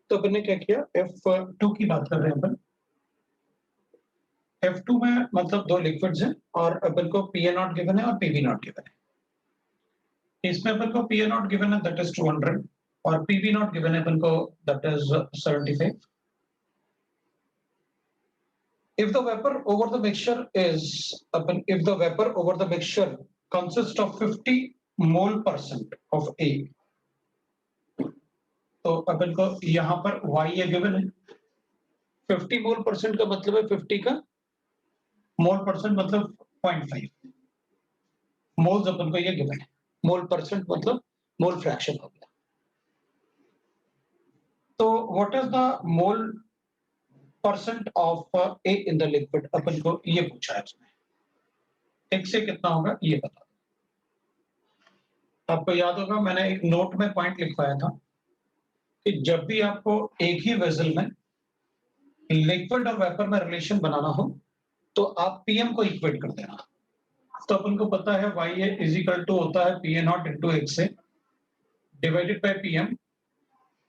तो अपन ने क्या किया, F2 की बात कर रहे हैं अपन। F2 में मतलब दो लिक्विड्स हैं और अपन को PA0 गिवन है और PB0 गिवन है। इसमें अपन को PA0 गिवन है दैट इज 200 और PB0 गिवन है अपन को that is 75। If the vapor over the mixture consists of 50 mole% of A, तो अपन को यहाँ पर Y गिवन है। 50 मोल% का मतलब है 50 का मोल% मतलब 0.5 मोल्स अपन को ये गिवन है। मोल% मतलब मोल फ्रैक्शन हो गया। तो what is the mole % of A in the liquid, अपन को ये पूछा है इसमें। X से कितना होगा ये बता दो। आपको याद होगा मैंने एक नोट में पॉइंट लिखवाया था कि जब भी आपको एक ही वेसल में लिक्विड और वेपर में रिलेशन बनाना हो तो आप पीएम को इक्वेट कर देना। तो अपन को पता है YA इज इक्वल टू होता है PA0 into XA divided by PM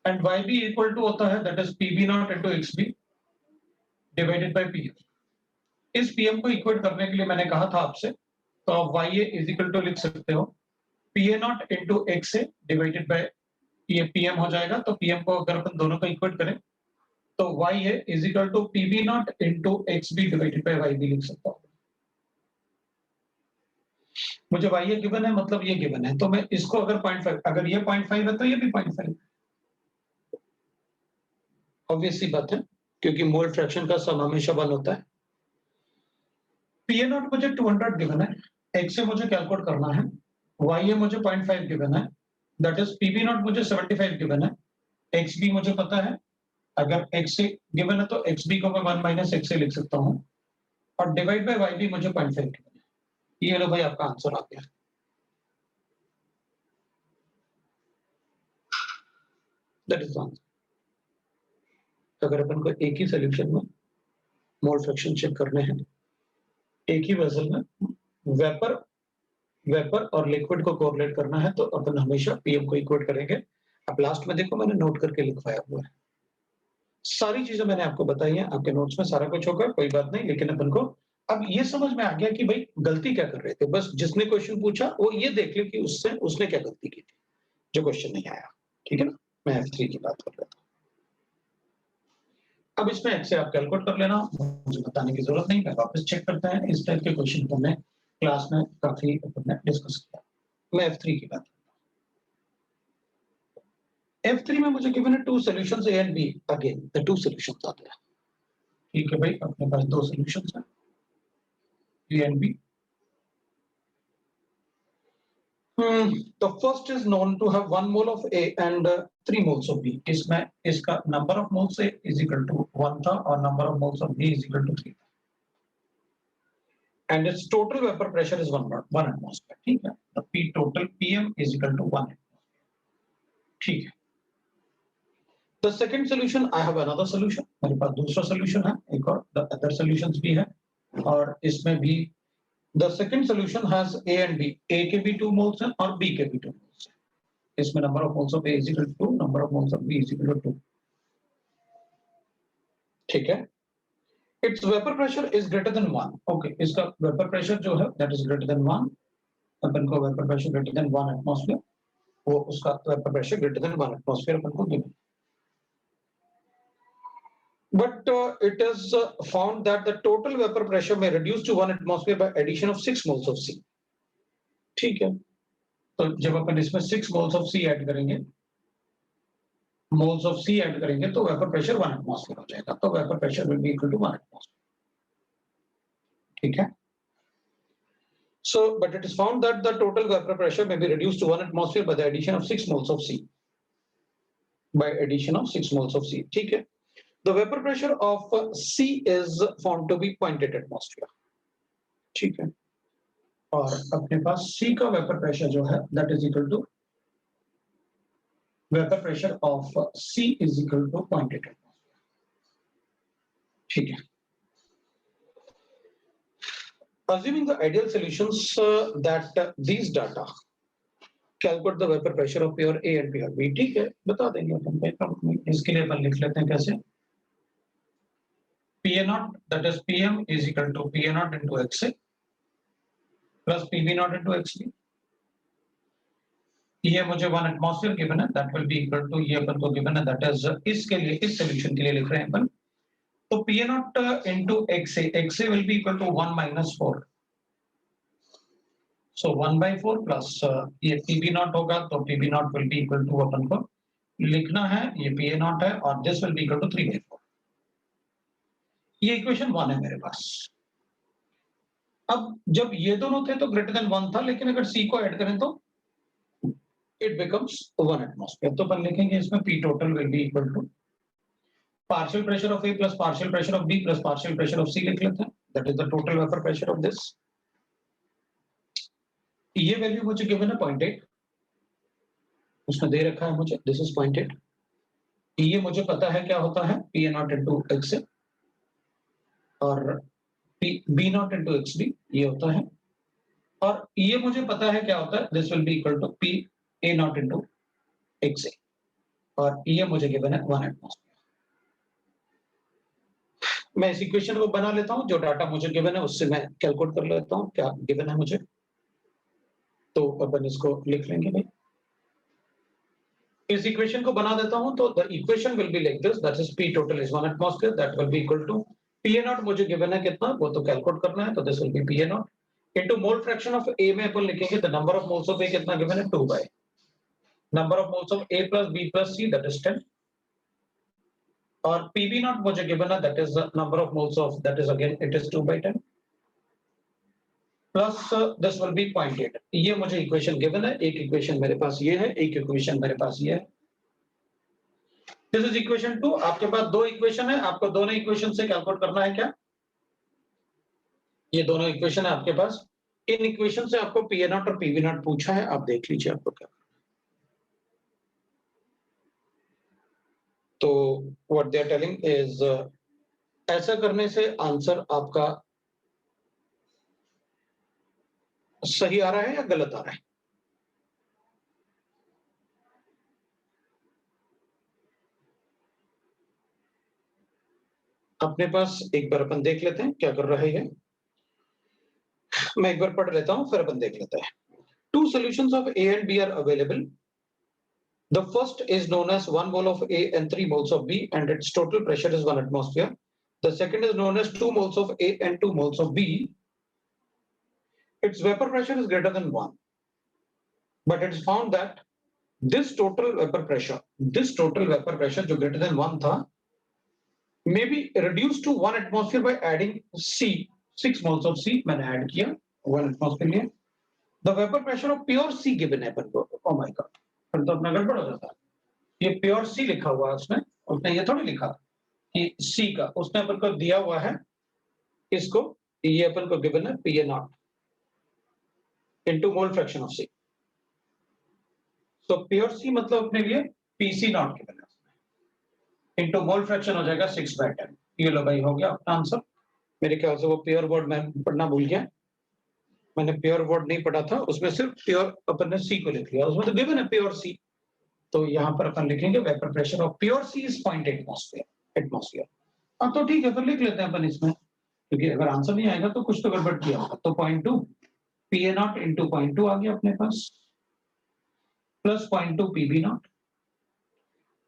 and YB equal to होता है that is PB0 into XB divided by PM। इस PM को इक्वेट करने के लिए मैंने कहा था आपसे, तो आप YA इज इक्वल टू लिख सकते हो PA0 into XA divided bye ये PM हो जाएगा। तो PM को अगर अपन दोनों को इक्वेट करें तो YA is equal to PB0 into XB divided by YB लिख सकता हूं। मुझे YA गिवन है मतलब ये गिवन है, तो मैं इसको अगर 0.5, अगर ये 0.5 है तो ये भी 0.5 है। ऑब्वियस सी बात है क्योंकि मोल फ्रैक्शन का सम हमेशा 1 होता है। PA0 मुझे 200 गिवन है, XA मुझे कैलकुलेट करना है, YA मुझे 0.5 गिवन है, दैट इज PB0 मुझे 75 गिवन है, XB मुझे पता है, अगर XA गिवन है तो XB को मैं 1 माइनस XA लिख सकता हूं और डिवाइड बाय YB मुझे 0.5 गिवन है। ये लो भाई आपका आंसर आ गया। That is answer. अगर अपन को एक ही सॉल्यूशन में मोल फ्रैक्शन चेक करने हैं, एक ही वेसल में वेपर और लिक्विड को कोरिलेट करना है तो अपन हमेशा पीएम को इक्वेट करेंगे। अब लास्ट में देखो मैंने नोट करके लिखवाया हुआ है, सारी चीजें मैंने आपको बताई हैं, आपके नोट्स में सारा कुछ होगा, कोई बात नहीं। लेकिन अपन को अब ये समझ में आ गया कि भाई गलती क्या कर रहे थे। बस जिसने क्वेश्चन पूछा वो ये देख ले कि उसने क्या गलती की थी जो क्वेश्चन नहीं आया। ठीक है ना, मैं F3 की बात कर रहा था। अब इसमें X से आप कैलकुलेट कर लेना, मुझे बताने की जरूरत नहीं। मैं वापस चेक करते हैं, इस टाइप के क्वेश्चन को हमने क्लास में काफी डिस्कस किया। मैं F3 की बात F3 में मुझे गिवन है 2 solutions A and B, again the 2 solutions आते हैं। ठीक है भाई, अपने पास 2 सॉल्यूशंस हैं A and B। The first is known to have 1 mole of A and 3 moles of B। इसमें इसका number of moles A is equal to 1 था और number of moles of B is equal to 3 था and its total vapor pressure is 1 atmosphere। ठीक है, the P total PM is equal to 1 atmosphere। ठीक है, the second solution I have another solution, मेरे पास दूसरा solution है, एक और the other solutions भी है और इसमें भी the second solution has A and B, A के भी 2 moles हैं और B के भी 2 moles हैं। इसमें number of moles of A is equal to 2, number of moles of B is equal to 2। ठीक है, its vapor pressure is greater than 1। okay, इसका vapor pressure जो है that is greater than 1, अपन को vapor pressure greater than 1 atmosphere, वो उसका vapor pressure greater than 1 atmosphere अपन को given। But it is found that the total vapor pressure may reduce to 1 atmosphere by addition of 6 moles of C। ठीक है, तो जब अपन इसमें 6 moles of C add करेंगे, moles of C add करेंगे तो vapour pressure 1 atmosphere हो जाएगा। तो vapour pressure will be equal to 1 atmosphere. ठीक है, so but it is found that the total vapor pressure may be reduced to 1 atmosphere by the addition of 6 moles of C, by addition of 6 moles of C। ठीक है, the vapor pressure of C is found to be 0.8 atmosphere। ठीक है, और अपने पास C का vapour pressure जो है that is equal to vapor pressure of C is equal to 0.8 atmosphere। ठीक है, assuming the ideal solutions that these data calculate the vapour pressure of pure A and pure B. ठीक है, बता देंगे अपन। इसके लिए अपन लिख लेते हैं कैसे, PA naught that is PM is equal to PA naught into XA plus PB naught into XB। ये मुझे 1 एटमॉस्फेयर गिवन है, that will be equal to, ये अपन को गिवन है, दैट इज इसके लिए, इस सॉल्यूशन के लिए लिख रहे हैं अपन, तो PA naught into XA, XA will be equal to 1 minus 4, so 1 by 4 plus ये PB naught होगा, तो PB naught will be equal to, अपन को लिखना है, ये PA naught है और this will be equal to 3 by 4। ये इक्वेशन 1 है मेरे पास। अब जब ये दोनों थे तो ग्रेटर देन 1 था, लेकिन अगर C को ऐड करें तो it becomes 1 atmosphere। तो अपन लिखेंगे इसमें P total will be equal to partial pressure of A plus partial pressure of B plus partial pressure of C लिख लेते हैं, that is the total vapor pressure of this। ये value मुझे given है 0.8, उसमें दे रखा है मुझे, this is 0.8। ये मुझे पता है क्या होता है, PA naught into XA और B naught into XB ये होता है, और ये मुझे पता है क्या होता है, this will be equal to PA naught into XA, और ये मुझे गिवन है 1 एटमॉस्फेयर। मैं इस इक्वेशन को बना लेता हूं, जो डाटा मुझे गिवन है उससे मैं कैलकुलेट कर लेता हूं क्या गिवन है मुझे, तो अपन इसको लिख लेंगे भाई। इस इक्वेशन को बना देता हूं, तो the equation will be like this, that is P total is 1 atmosphere, that will be equal to PA naught मुझे गिवन है कितना, वो तो कैलकुलेट करना है, तो this will be PA naught into mole fraction of A में अपन लिखेंगे the number of moles of A कितना गिवन है, 2 by number of moles of A plus B plus C, that is 10, और PB naught मुझे given है, that is the number of moles of, that is again it is 2 by 10 plus this will be 0.8। ये मुझे equation given है, एक equation मेरे पास ये है, एक इक्वेशन मेरे पास ये है, दिस इज इक्वेशन 2। आपके पास दो इक्वेशन है, आपको दोनों इक्वेशन से कैलकुलेट करना है क्या, ये दोनों इक्वेशन है आपके पास, इन इक्वेशन से आपको PA naught और PB naught पूछा है, आप देख लीजिए आपको क्या। तो what they are telling is, ऐसा करने से आंसर आपका सही आ रहा है या गलत आ रहा है। अपने पास एक बार अपन देख लेते हैं क्या कर रहा है ये, मैं एक बार पढ़ लेता हूं फिर अपन देख लेते हैं। Two solutions of A and B are available. The first is known as 1 mole of A and 3 moles of B, and its total pressure is 1 atmosphere. The second is known as 2 moles of A and 2 moles of B. Its vapor pressure is greater than 1. But it's found that this total vapor pressure जो greater than 1 था, may be reduced to 1 atmosphere by adding C, 6 moles of C मैंने add किया 1 atmosphere लिए। The vapor pressure of pure C given है अपन को, oh my god, फिर तो अपना गड़बड़ हो जाता है। ये प्योर C लिखा हुआ है उसने ये थोड़ी लिखा कि C का, उसने अपन को दिया हुआ है इसको, ये अपन को गिवन है PA naught into mole fraction of C। तो प्योर C मतलब अपने लिए PC naught गिवन है उसमें, into mole fraction हो जाएगा 6 by 10। ये लो भाई, हो गया अपना आंसर। मेरे ख्याल से वो प्योर वर्ड मैं पढ़ना भूल गया, मैंने प्योर वर्ड नहीं पढ़ा था, उसमें सिर्फ प्योर अपन ने C को लिख लिया, उसमें तो गिवन है प्योर C। तो यहाँ पर अपन लिखेंगे vapour pressure of pure C is 0.8 atmosphere. अब तो ठीक है, फिर लिख लेते हैं अपन इसमें, क्योंकि अगर आंसर नहीं आएगा तो कुछ तो गड़बड़ किया होगा। तो 0.2 PA naught into 0.2 आ गया अपने पास, प्लस 0.2 PB naught,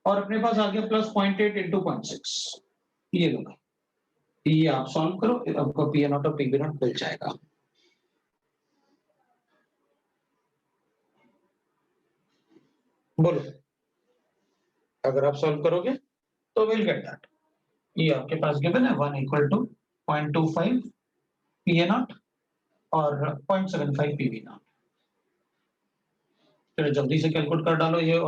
और अपने पास आ गया प्लस 0.8 into 0.6। ये लो, ये आप सॉल्व करो, आपको PA naught और PB naught मिल जाएगा। बोलो, अगर आप सॉल्व करोगे तो विल गेट दैट। ये आपके पास गिवन है 1 इक्वल टू 0.25 PA naught और 0.75 PB naught। फिर जल्दी से कैलकुलेट कर डालो ये,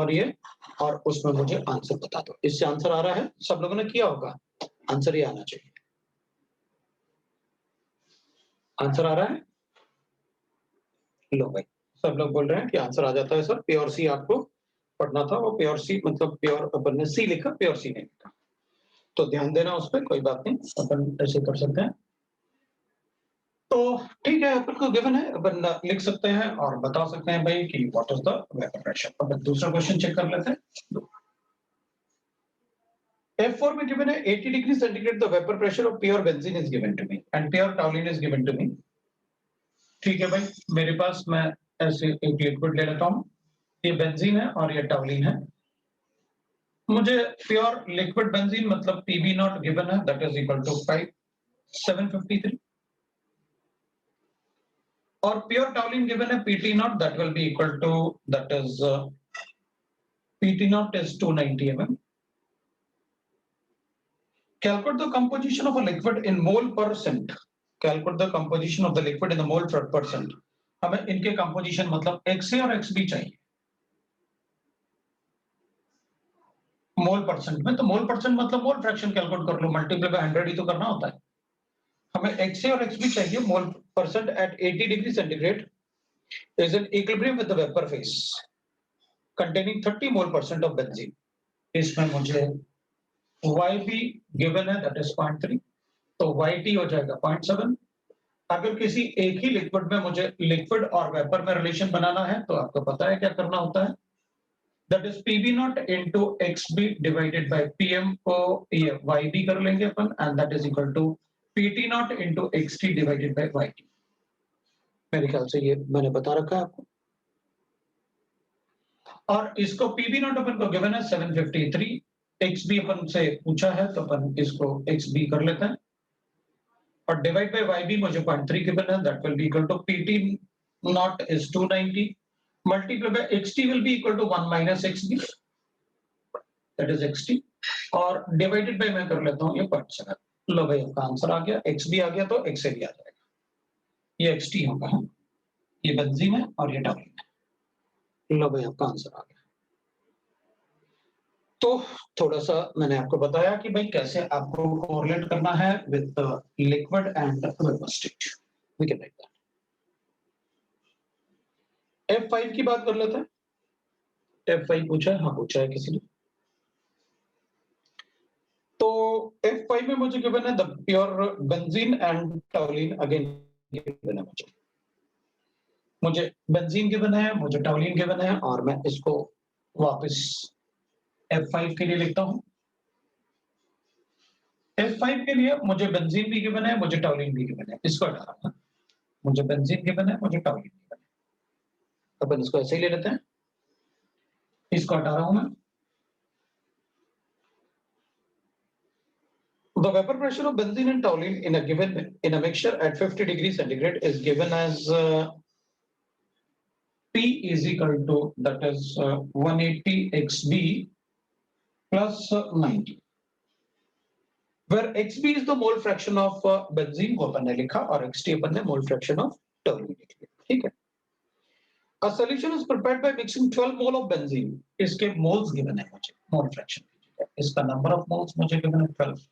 और उसमें मुझे आंसर बता दो। इससे आंसर आ रहा है, सब लोगों ने किया होगा, आंसर ही आना चाहिए। आंसर आ रहा है, लो भाई, सब लोग बोल रहे हैं कि आंसर आ जाता है सर। प्योर C आपको पढ़ना था, वो प्योर C मतलब प्योर, अपन ने C लिखा, प्योर C नहीं लिखा, तो ध्यान देना उस पर, कोई बात नहीं, अपन ऐसे कर सकते हैं। तो ठीक है, अपन को गिवन है, अपन लिख सकते हैं और बता सकते हैं भाई कि what is the vapour pressure. अब दूसरा क्वेश्चन चेक कर लेते हैं। F4 में गिवन है 80 degree centigrade the vapour pressure of pure benzene is given to me and pure toluene is given to me. ठीक है भाई, मेरे पास मैं ऐसे एक लिक्विड ले लेता हूं, ये बेंजीन है और ये टॉल्यून है। मुझे प्योर लिक्विड बेंजीन मतलब पीबी नॉट गिवन है, दैट इज इक्वल टू 5753 और प्योर टॉल्यून गिवन है PT nought, that will be equal to, that is PT nought is 290 mm. Calculate the composition of a liquid in mole percent. Calculate the composition of the liquid in the mole percent. हमें इनके composition मतलब XA और XB चाहिए mole percent में। तो मोल percent मतलब mole fraction calculate कर लो, multiply by 100 ही तो करना होता है। हमें XA और XB चाहिए। Mole percent at 80 degree centigrade is in equilibrium with the vapor phase containing 30 mole percent of benzene. इसमें मुझे YB गिवन है, दैट इज 0.3, तो YT हो जाएगा 0.7। अगर किसी एक ही लिक्विड में मुझे लिक्विड और वेपर में रिलेशन बनाना है तो आपको पता है क्या करना होता है, that is PB not into XB divided by PM को ये YB कर लेंगे अपन and that is equal to PT not into XT divided by YT। मेरे ख्याल से ये मैंने बता रखा है आपको। और इसको PB नॉट अपन को गिवन है 753, XB अपन से पूछा है तो अपन इसको XB कर लेते हैं और डिवाइड बाय YB मुझे 0.3 गिवन है, that will be equal to PT nought is 290 multiply by XT will be equal to 1 minus XB, that is XT और डिवाइडेड बाय मैं कर लेता हूं ये 0.7। लो भाई आपका आंसर आ गया, XB आ गया तो XA भी आ जाएगा, ये XT होगा, ये बेंजीन है और ये टॉल्यून है। लो भाई आपका आंसर आ गया। तो थोड़ा सा मैंने आपको बताया कि भाई कैसे आपको कोरिलेट करना है with liquid and vapour state. We can write that. F5 की बात कर लेते हैं। F5 पूछा है, हाँ पूछा है किसी ने। तो F5 में मुझे गिवन है the pure benzene and टॉल्यून again given है मुझे बेंजीन गिवन है, मुझे टॉल्यून गिवन है और मैं इसको वापस F5 के लिए लिखता हूं। F5 के लिए मुझे बेंजीन भी गिवन है, मुझे टॉल्यून भी गिवन है। इसको हटा रहा हूं, मुझे बेंजीन गिवन है, मुझे टॉल्यून गिवन है। अपन इसको ऐसे ही ले लेते हैं, इसको हटा रहा हूं मैं। The vapor pressure of benzene and toluene in a mixture at 50 degrees centigrade is given as P is equal to, that is 180 XB plus 90, where XB is the mole fraction of benzene को अपन ने लिखा और XT अपन ने mole fraction of toluene लिख लिया। ठीक है। A solution is prepared by mixing 12 mole of benzene. इसके moles given है मुझे, mole fraction इसका number of moles मुझे given है 12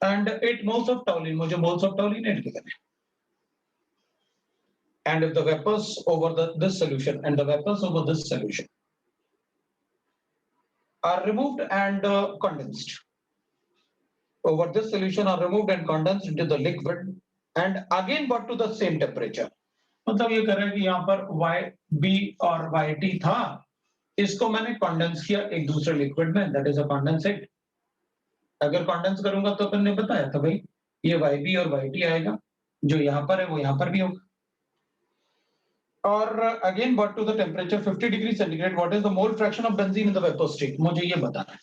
and 8 moles of toluene, मुझे moles of toluene 8 given है। And if the vapors over this solution and the vapors over this solution are removed and condensed, over this solution are removed and condensed into the liquid and again brought to the same temperature. मतलब ये कर रहा है कि यहाँ पर YB और YT था, इसको मैंने कंडेंस किया एक दूसरे लिक्विड में, दैट इज अ कंडेंसेट। अगर कंडेंस करूंगा तो अपन ने बताया था भाई ये YB और YT आएगा, जो यहाँ पर है वो यहाँ पर भी होगा। और again but to the temperature 50 degree centigrade, what is the mole fraction of benzene in the vapour state, मुझे ये बताना है।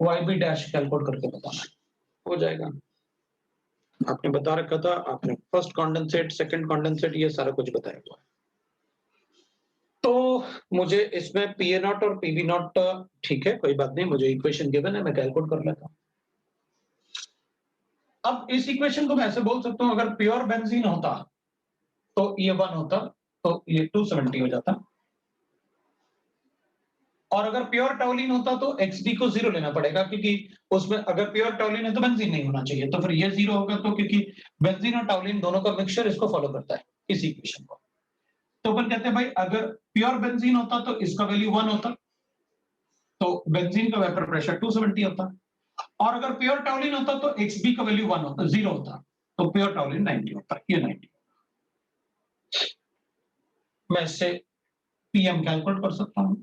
YB डैश कैलकुलेट करके बताना है, हो जाएगा। आपने बता रखा था, आपने फर्स्ट कंडेंसेट, सेकंड कंडेंसेट, ये सारा कुछ बताया हुआ है। तो मुझे इसमें PA नॉट और PB नॉट, ठीक है कोई बात नहीं, मुझे इक्वेशन गिवन है, मैं कैलकुलेट कर लेता हूं। अब इस इक्वेशन को मैं ऐसे बोल सकता हूं, अगर प्योर बेंजीन होता तो ये 1 होता तो ये 270 हो जाता, और अगर प्योर टॉल्यून होता तो XB को 0 लेना पड़ेगा, क्योंकि उसमें अगर प्योर टॉल्यून है तो बेंजीन नहीं होना चाहिए, तो फिर ये 0 होगा, तो क्योंकि बेंजीन और टॉल्यून दोनों का मिक्सचर इसको फॉलो करता है इस इक्वेशन को। तो अपन कहते हैं भाई अगर प्योर बेंजीन होता तो इसका वैल्यू 1 होता, तो बेंजीन का वेपर प्रेशर 270 होता, और अगर प्योर टॉल्यून होता तो XB का वैल्यू 1 होता, 0 होता। तो प्योर टॉलिन 90 होता है, ये 90। मैं इससे पीएम कैलकुलेट कर सकता हूँ,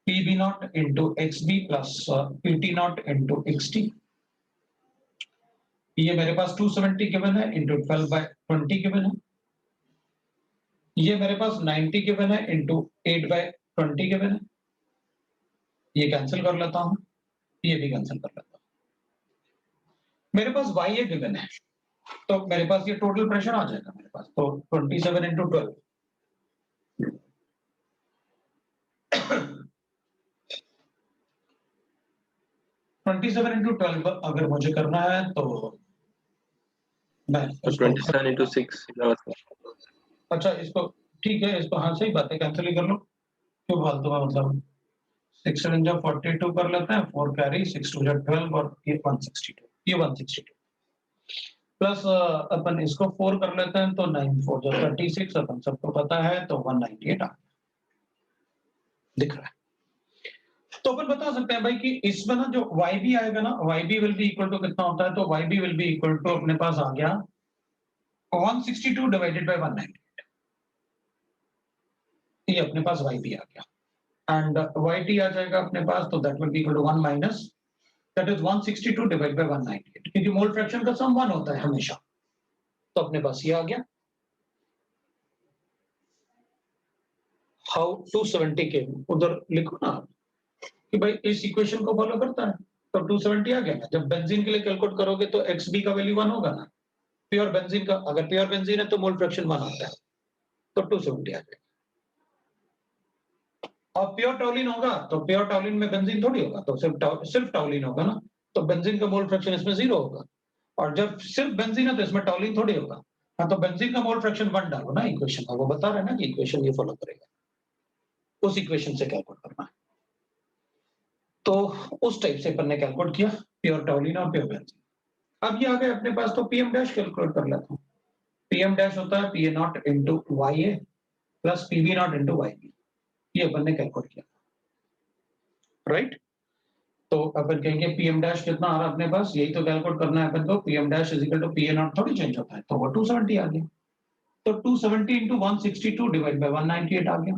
PB nought into XB plus PT nought into XT. ये मेरे पास 270 गिवन है इंटू 12/20 गिवन है। ये मेरे पास 90 गिवन है इंटू 8/20 गिवन है। ये कैंसिल कर लेता हूँ, ये भी कैंसिल कर लेता हूँ। मेरे पास वाई ए गिवन है, तो मेरे पास ये टोटल प्रेशर आ जाएगा मेरे पास, तो 27 इंटू 12 27 इंटू 12 अगर मुझे करना है तो मैं तो 27 into 6 अच्छा इसको ठीक है, इसको हाँ सही बात है, कैंसिल ही कर लो, क्यों फालतू में मतलब 6 7 जा 42 कर लेते हैं, 4 कैरी 6 2 जा 12 और ये 162, ये 162 प्लस अपन इसको 4 कर लेते हैं तो 9 4 जा 36, अपन सबको पता है, तो 198 आ दिख रहा है। तो अपन बता सकते हैं भाई कि इसमें ना जो YB आएगा ना, YB will be equal to कितना होता है, तो YB will be equal to अपने पास आ गया 162 डिवाइडेड बाय 198, ये अपने पास YB आ गया, एंड YT आ जाएगा अपने पास, तो that will be equal to 1 minus that is 162 divided by 198, क्योंकि मोल फ्रैक्शन का सम 1 होता है हमेशा, तो अपने पास ये आ गया। हाउ 270 के उधर लिखो ना कि भाई इस इक्वेशन को फॉलो करता है, तो 270 आ गया ना। जब बेंजीन के लिए कैलकुलेट करोगे तो XB का वैल्यू 1 होगा ना, प्योर बेंजीन का, अगर प्योर बेंजीन है तो मोल फ्रैक्शन 1 आता है, तो 270 आ जाएगा। और प्योर टॉलिन होगा तो प्योर टॉलिन में बेंजीन थोड़ी होगा, तो सिर्फ टॉलिन होगा ना, तो बेंजीन का मोल फ्रैक्शन इसमें 0 होगा, और जब सिर्फ बेंजीन है तो इसमें टॉलिन थोड़ी होगा। हाँ, तो बेंजीन का मोल फ्रैक्शन 1 डालो ना इक्वेशन में, वो बता रहे हैं ना कि इक्वेशन ये फॉलो करेगा, उस इक्वेशन से कैलकुलेट करना है। तो उस टाइप से अपन ने कैलकुलेट किया प्योर टॉलिन और प्योर बेंजीन। अब ये आ गए अपने पास, तो पीएम डैश कैलकुलेट कर लेता हूँ। पीएम डैश होता है PA not into YA plus PB not into YB, ये अपन ने कैलकुलेट किया, राइट। तो अपन कहेंगे पीएम डैश कितना आ रहा है अपने पास, यही तो कैलकुलेट करना है अपन को, PM dash is equal to PA nought थोड़ी चेंज होता है, तो वो 270 आ गया, तो 270 इंटू 162 डिवाइड बाय 198 आ गया,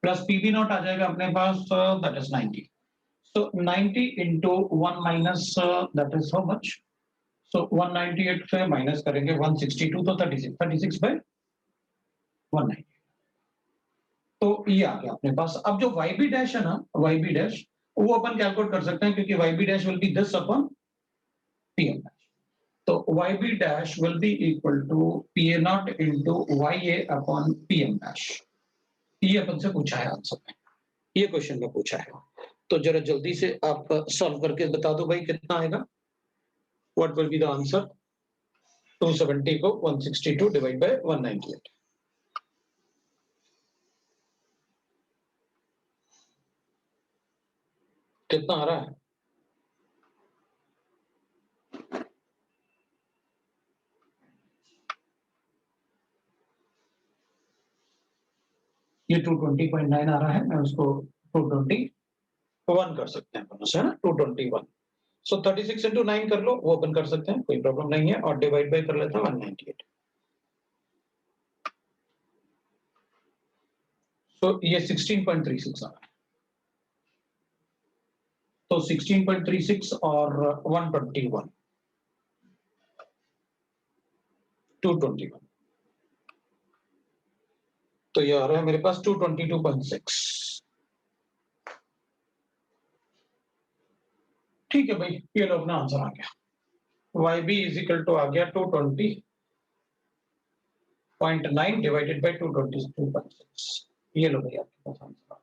प्लस पीबी नॉट आ जाएगा अपने पास, that is 90, so 90 into 1 minus that is how much, so 198 से माइनस करेंगे 162, तो 36 by 190, तो ये आ गया अपने पास। अब जो YB डैश है ना, YB डैश वो अपन कैलकुलेट कर सकते हैं, क्योंकि YB dash will be this upon PM dash, तो YB dash will be equal to PA nought into YA upon PM dash. ये अपन से पूछा है आंसर में, ये क्वेश्चन में पूछा है, तो जरा जल्दी से आप सॉल्व करके बता दो भाई कितना आएगा, what will be the answer. 270 को 162 डिवाइड बाय 198, कितना आ रहा है? ये 220.9 आ रहा है, मैं उसको 221 कर सकते हैं अपन, है ना, 221, सो 36 इंटू 9 कर लो, वो अपन कर सकते हैं, कोई प्रॉब्लम नहीं है, और डिवाइड बाय कर लेते हैं 198, तो ये 16.36 आ रहा है, तो 16.36 और 121 221, तो ये आ रहा है मेरे पास 222.6। ठीक है भाई, ये लो अपना आंसर आ गया, YB इज इक्वल टू आ गया 220.9 डिवाइडेड बाय 222.6, ये लो भैया आपके पास answer,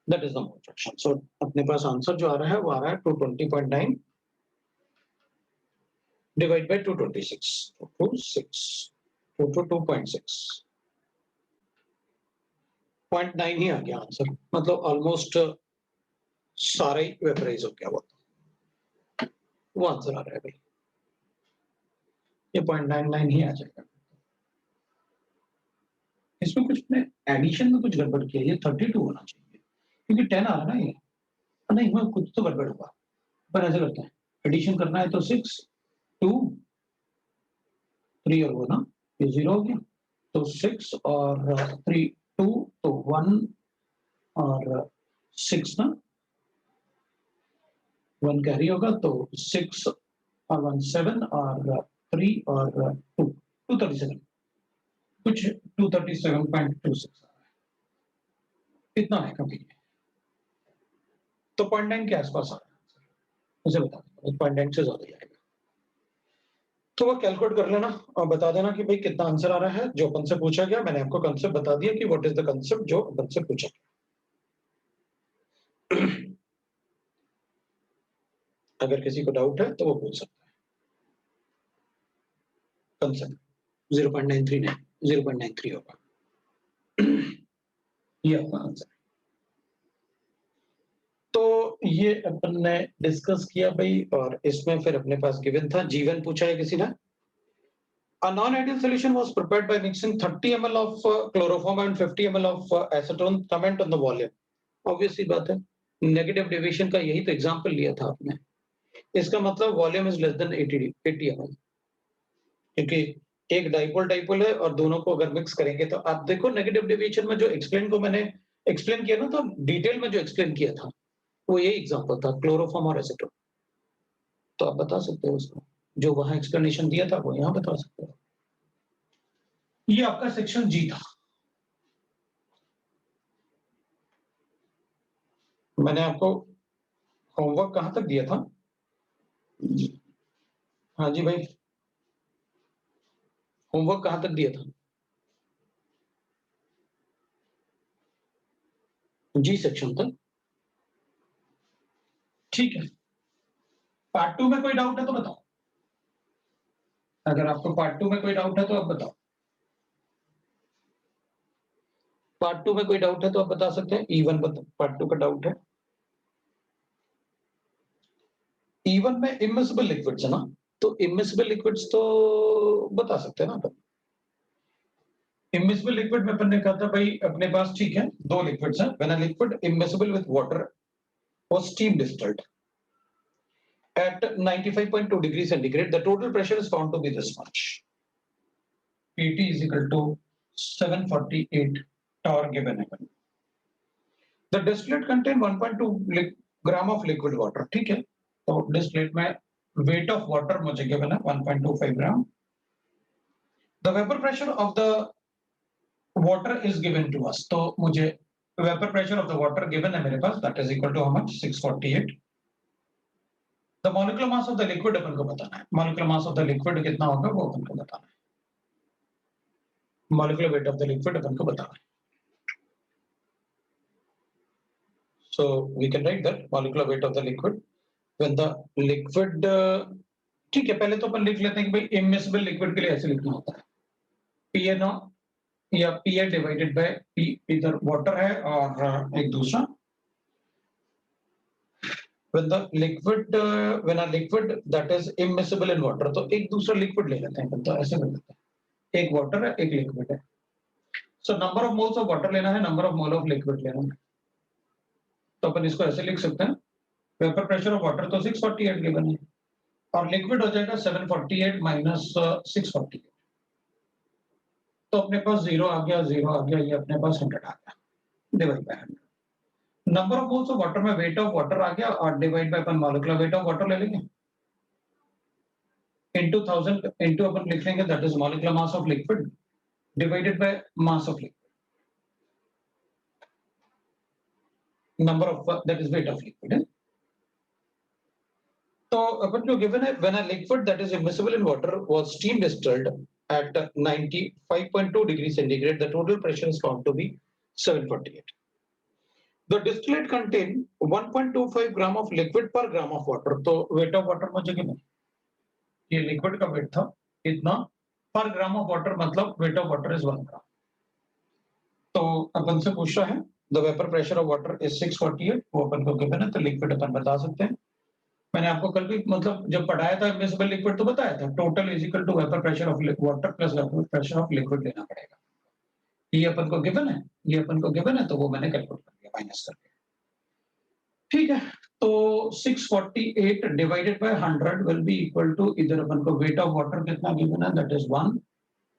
that is the mole fraction. So अपने पास आंसर जो आ रहा है वो आ रहा है 220.9 डिवाइड बाय 226, 2.6 0.9 ही आ गया आंसर, मतलब ऑलमोस्ट सारा ही वेपराइज हो गया, वो आंसर आ रहा है भाई, ये 0.99 ही आ जाएगा। इसमें कुछ ने एडिशन में कुछ गड़बड़ किया, ये 32 होना चाहिए, क्योंकि 10 आ रहा है ना ये, नहीं मैं कुछ तो गड़बड़ हुआ, पर ऐसे करते हैं, एडिशन करना है तो 6 2 3 और वो ना ये 0 हो गया, तो 6 और 3 2 तो 1 और 6 ना 1 कैरी होगा, तो 6 और 1 7 और 3 और 2 237 कुछ 237.26 आ रहा है, इतना है कभी, तो 0.9 के आसपास आ रहा है, मुझे बता देना 0.9 से ज्यादा जाएगा, तो वो कैलकुलेट कर लेना और बता देना कि भाई कितना आंसर आ रहा है जो अपन से पूछा गया। मैंने आपको कंसेप्ट बता दिया कि व्हाट इज द कंसेप्ट जो अपन से पूछा गया। अगर किसी को डाउट है तो वो पूछ सकता है। कंसेप्ट 0.93 नहीं 0.93 होगा। ये आपका आंसर है। तो ये अपन ने डिस्कस किया भाई, और इसमें फिर अपने पास गिवन था, जीवन पूछा है किसी ने। A non-ideal solution was prepared by mixing 30 ml of chloroform and 50 ml of acetone. Comment on the volume. Obviously बात है, नेगेटिव डेविएशन का यही तो एग्जांपल लिया था आपने। इसका मतलब volume is less than 80 ml, क्योंकि एक डाइपोल है और दोनों को अगर मिक्स करेंगे तो आप देखो नेगेटिव डेविएशन में जो मैंने एक्सप्लेन किया ना, तो डिटेल में जो एक्सप्लेन किया था वो यही एग्जांपल था, क्लोरोफॉर्म और एसीटोन। तो आप बता सकते हो उसको, जो वहां एक्सप्लेनेशन दिया था वो यहाँ बता सकते हो। ये आपका सेक्शन जी था। मैंने आपको होमवर्क कहां तक दिया था? हाँ जी भाई, होमवर्क कहां तक दिया था? जी सेक्शन तक। ठीक है, पार्ट 2 में कोई डाउट है तो बताओ। अगर आपको पार्ट 2 में कोई डाउट है तो आप बताओ। पार्ट 2 में कोई डाउट है तो आप बता सकते हैं। E1 पार्ट 2 का डाउट है। E1 में इमिसिबल लिक्विड्स है ना, तो इमिसिबल लिक्विड्स तो बता सकते हैं ना अपन। इमिसिबल लिक्विड में अपन ने कहा था भाई अपने पास, ठीक है, दो लिक्विड्स हैं। When a liquid immiscible with water और steam distilled at 95.2 degrees centigrade, the total pressure is found to be this much. Pt is equal to 748 torr given है। The distillate contain 1.2 gram of liquid water, ठीक है, तो distillate में weight of water मुझे given है 1.25 gram. The vapor pressure of the water is given to us, तो मुझे vapor pressure of the water given है मेरे पास, that is equal to how much? 648. The molecular mass of the liquid अपन को बताना है। molecular mass of the liquid कितना होगा वो अपन को बताना है। molecular weight of the liquid अपन को बताना है। So we can write that molecular weight of the liquid when the liquid, ठीक है, पहले तो अपन लिख लेते हैं कि भाई immiscible liquid के लिए ऐसे लिखना होता है, PNO या PA डिवाइडेड बाय P, इधर वाटर है और एक दूसरा when a liquid that is immiscible in water, तो एक दूसरा लिक्विड ले लेते हैं, तो ऐसे कर लेते हैं, एक वाटर है एक लिक्विड है। So number of moles of water लेना है, number of mole of liquid लेना है, तो अपन इसको ऐसे लिख सकते हैं, वेपर प्रेशर ऑफ वाटर तो 648 गिवन है और लिक्विड हो जाएगा 748 माइनस 648, तो अपने पास 0 आ गया, 0 आ गया, ये अपने पास 100 आ गया, divide by 100। Number of moles of water में वेट ऑफ वाटर आ गया और divide by upon molecular weight of water ले लेंगे, into 1000 into अपन लिख लेंगे, that is molecular mass of liquid divided by mass of liquid, number of that is weight of liquid. तो अपन को given है when a liquid that is immiscible in water was steam distilled at 95.2 degrees centigrade, the total pressure is found to be 748. The distillate contain 1.25 gram of liquid per gram of water, तो weight of water मुझे given, ये liquid का wait था इतना, पर gram of water मतलब wait of water is 1 ग्राम। तो अपन से पूछ रहा है the vapour pressure of water is 648, वो अपन को गिवन है, तो लिक्विड अपन बता सकते हैं। मैंने आपको कल भी मतलब जब पढ़ाया था इमिसिबल लिक्विड तो बताया था, total is equal to vapour pressure of water plus vapour pressure of liquid लेना पड़ेगा। ये अपन को गिवन है, ये अपन को गिवन है, तो वो मैंने कैलकुलेट कर दिया माइनस करके। ठीक है, तो 648 divided by 100 will be equal to, इधर अपन को वेट ऑफ वाटर कितना गिवन है, that is 1,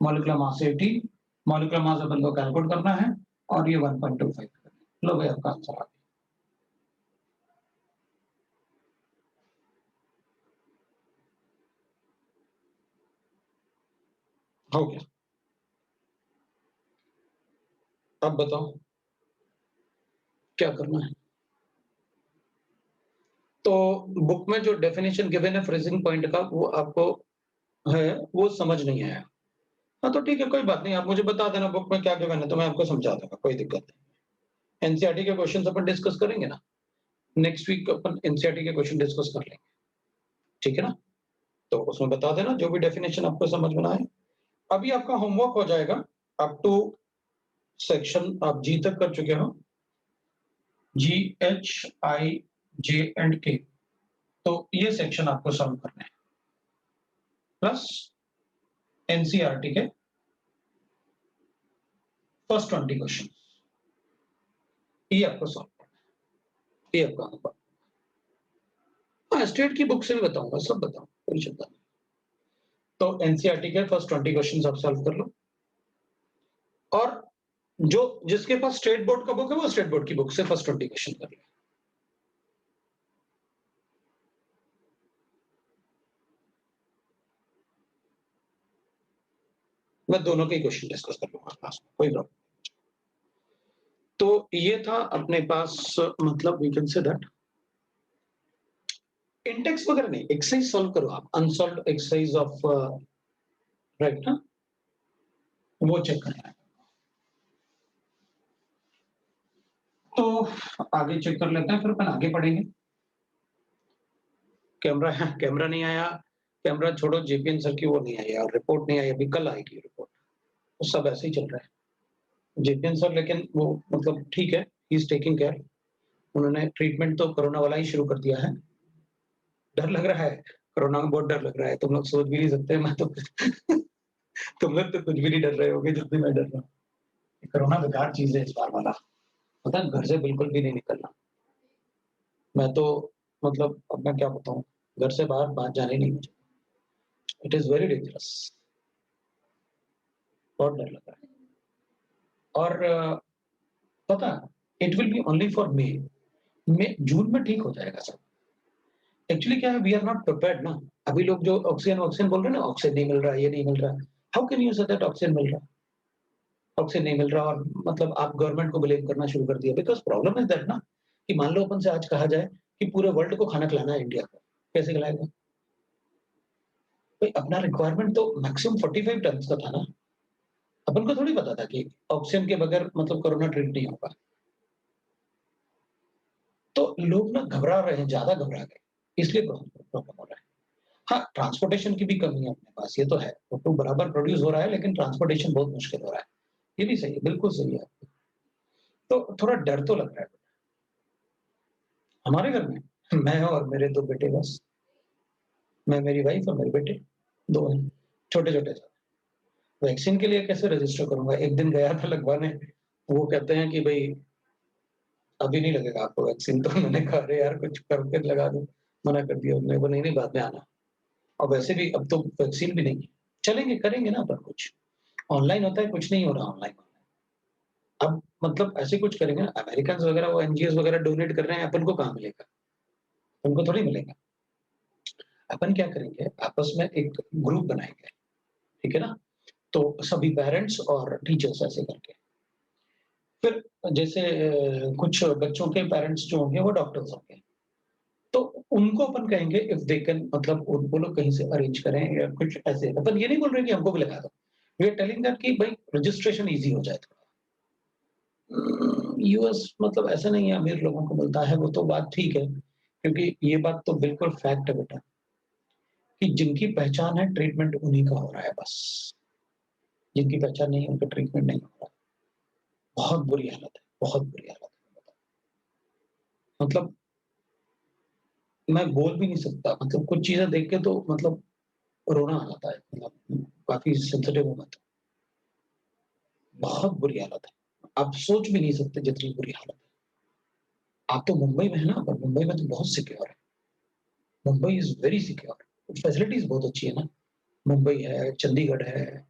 molecular mass 80, molecular mass अपन को कैलकुलेट करना है और ये 1.25 लो भाई आपका आंसर आ गया। हो गया। अब बताओ क्या करना है। तो बुक में जो डेफिनेशन गिवन है फ्रीजिंग पॉइंट का वो आपको है, वो समझ नहीं आया। हाँ, तो ठीक है, कोई बात नहीं, आप मुझे बता देना बुक में क्या गिवन है तो मैं आपको समझा दूंगा, कोई दिक्कत नहीं। एनसीईआरटी के क्वेश्चंस अपन डिस्कस करेंगे ना, नेक्स्ट वीक अपन एनसीईआरटी के क्वेश्चन डिस्कस कर लेंगे, ठीक है ना। तो उसमें बता देना जो भी डेफिनेशन आपको समझ में ना आए। अभी आपका होमवर्क हो जाएगा अप टू सेक्शन आप जी तक कर चुके हो, जी एच आई जे एंड के, तो ये सेक्शन आपको सॉल्व करना है प्लस एनसीईआरटी के फर्स्ट 20 क्वेश्चन, ये आपको सॉल्व करना है, ये आपका होमवर्क। हाँ, स्टेट की बुक से भी बताऊंगा, सब बताऊंगा, कोई चिंता नहीं। तो एनसीईआरटी के फर्स्ट 20 क्वेश्चन आप सॉल्व कर लो, और जो जिसके पास स्टेट बोर्ड का बुक है वो स्टेट बोर्ड की बुक से फर्स्ट 20 क्वेश्चन कर ले। मैं दोनों के क्वेश्चन डिस्कस कर लूंगा क्लास में, कोई प्रॉब्लम। तो ये था अपने पास, मतलब we can say that index वगैरह नहीं, एक्सरसाइज सॉल्व करो आप, अनसॉल्व्ड एक्सरसाइज ऑफ राइट ना, वो चेक करना है। तो आगे चेक कर लेते हैं, फिर अपन आगे पढ़ेंगे। कैमरा नहीं आया, कैमरा छोड़ो, जेपीएन सर की वो नहीं आई और रिपोर्ट नहीं आई, अभी कल आएगी रिपोर्ट। तो सब ऐसे ही चल रहा है जेपीएन सर, लेकिन वो मतलब ठीक है, ही इज टेकिंग केयर। उन्होंने ट्रीटमेंट तो कोरोना वाला ही शुरू कर दिया है। डर लग रहा है, कोरोना में बहुत डर लग रहा है, तुम लोग सोच भी नहीं सकते, मैं तो तुम लोग तो कुछ भी नहीं डर रहे होगे जितने मैं डर रहा हूँ। कोरोना बेकार चीज है इस बार वाला, पता है, घर से बिल्कुल भी नहीं निकलना। मैं तो मतलब अब मैं क्या बताऊं, घर से बाहर जाने नहीं मुझे, इट इज वेरी डेंजरस, बहुत डर लग रहा है। और पता, it will be only for May June में ठीक हो जाएगा सब। एक्चुअली क्या है, वी आर नॉट प्रिपेयर्ड ना। अभी लोग जो ऑक्सीजन ऑक्सीजन बोल रहे हैं ना, ऑक्सीजन नहीं मिल रहा, ये नहीं मिल रहा, how can you say that oxygen मिल रहा, ऑक्सीजन नहीं मिल रहा, और मतलब आप गवर्नमेंट को ब्लेम करना शुरू कर दिया। बिकॉज प्रॉब्लम इज दैट ना, कि मान लो अपन से आज कहा जाए कि पूरे वर्ल्ड को खाना खिलाना है इंडिया को, कैसे खिलाएगा भाई? अपना रिक्वायरमेंट तो मैक्सिमम 45 टन का था ना, अपन को थोड़ी पता था कि ऑक्सीजन के बगैर मतलब कोरोना ट्रीट नहीं होगा। तो लोग ना घबरा रहे हैं, ज्यादा घबरा गए, इसलिए प्रॉब्लम हो रहा है। हाँ, ट्रांसपोर्टेशन की भी कमी है अपने पास, ये तो है, तो बराबर प्रोड्यूस हो रहा है लेकिन ट्रांसपोर्टेशन बहुत मुश्किल हो रहा है, ये भी सही है, बिल्कुल सही है। तो थोड़ा डर तो लग रहा है। हमारे घर में मैं और मेरे 2 बेटे बस, मैं, मेरी वाइफ और मेरे बेटे 2 हैं, छोटे-छोटे से। वैक्सीन के लिए कैसे रजिस्टर करूँगा? एक दिन गया था लगवाने, वो कहते हैं कि भई अभी नहीं लगेगा आपको वैक्सीन, तो मैंने कहा अरे यार कुछ करके लगा दो, मना कर दिया उन्होंने, बोले नहीं-नहीं बाद में आना। और वैसे भी अब तो वैक्सीन भी नहीं है। चलेंगे, करेंगे ना अपन कुछ। ऑनलाइन होता है, कुछ नहीं हो रहा ऑनलाइन। अब मतलब ऐसे कुछ करेंगे ना, अमेरिकन्स वगैरह वो एनजीओज़ वगैरह डोनेट कर रहे हैं, अपन को कहाँ मिलेगा? उनको थोड़ी मिलेगा। अपन क्या करेंगे, आपस में एक ग्रुप बनाएँगे, ठीक है ना? तो सभी पेरेंट्स और टीचर्स ऐसे करके। फिर जैसे कुछ बच्चों के पेरेंट्स जो होंगे वो डॉक्टर्स होंगे। तो उनको अपन कहेंगे इफ दे कैन, मतलब वो लोग कहीं से अरेंज करें या कुछ ऐसे। अपन ये नहीं बोल रहे कि हमको भी लगा दो। वी आर टेलिंग दैट कि भाई रजिस्ट्रेशन ईज़ी हो जाए थोड़ा। यूएस मतलब ऐसा नहीं है अमीर लोगों को मिलता है, वो तो बात ठीक है, क्योंकि ये बात तो बिल्कुल फैक्ट है बेटा, कि जिनकी पहचान है ट्रीटमेंट उन्हीं का हो रहा है बस। जिनकी पहचान नहीं है उनका ट्रीटमेंट नहीं हो रहा। बहुत बुरी हालत है, बहुत बुरी हालत है। मतलब मैं बोल भी नहीं सकता, मतलब कुछ चीज़ें देख के तो मतलब रोना आ जाता है, मतलब काफ़ी सेंसिटिव हो जाता है। बहुत बुरी हालत है। आप सोच भी नहीं सकते जितनी बुरी हालत है। आप तो मुंबई में है ना, पर मुंबई में तो बहुत सिक्योर है। Mumbai is very secure. Facilities बहुत अच्छी है ना। मुंबई है, चंडीगढ़ है,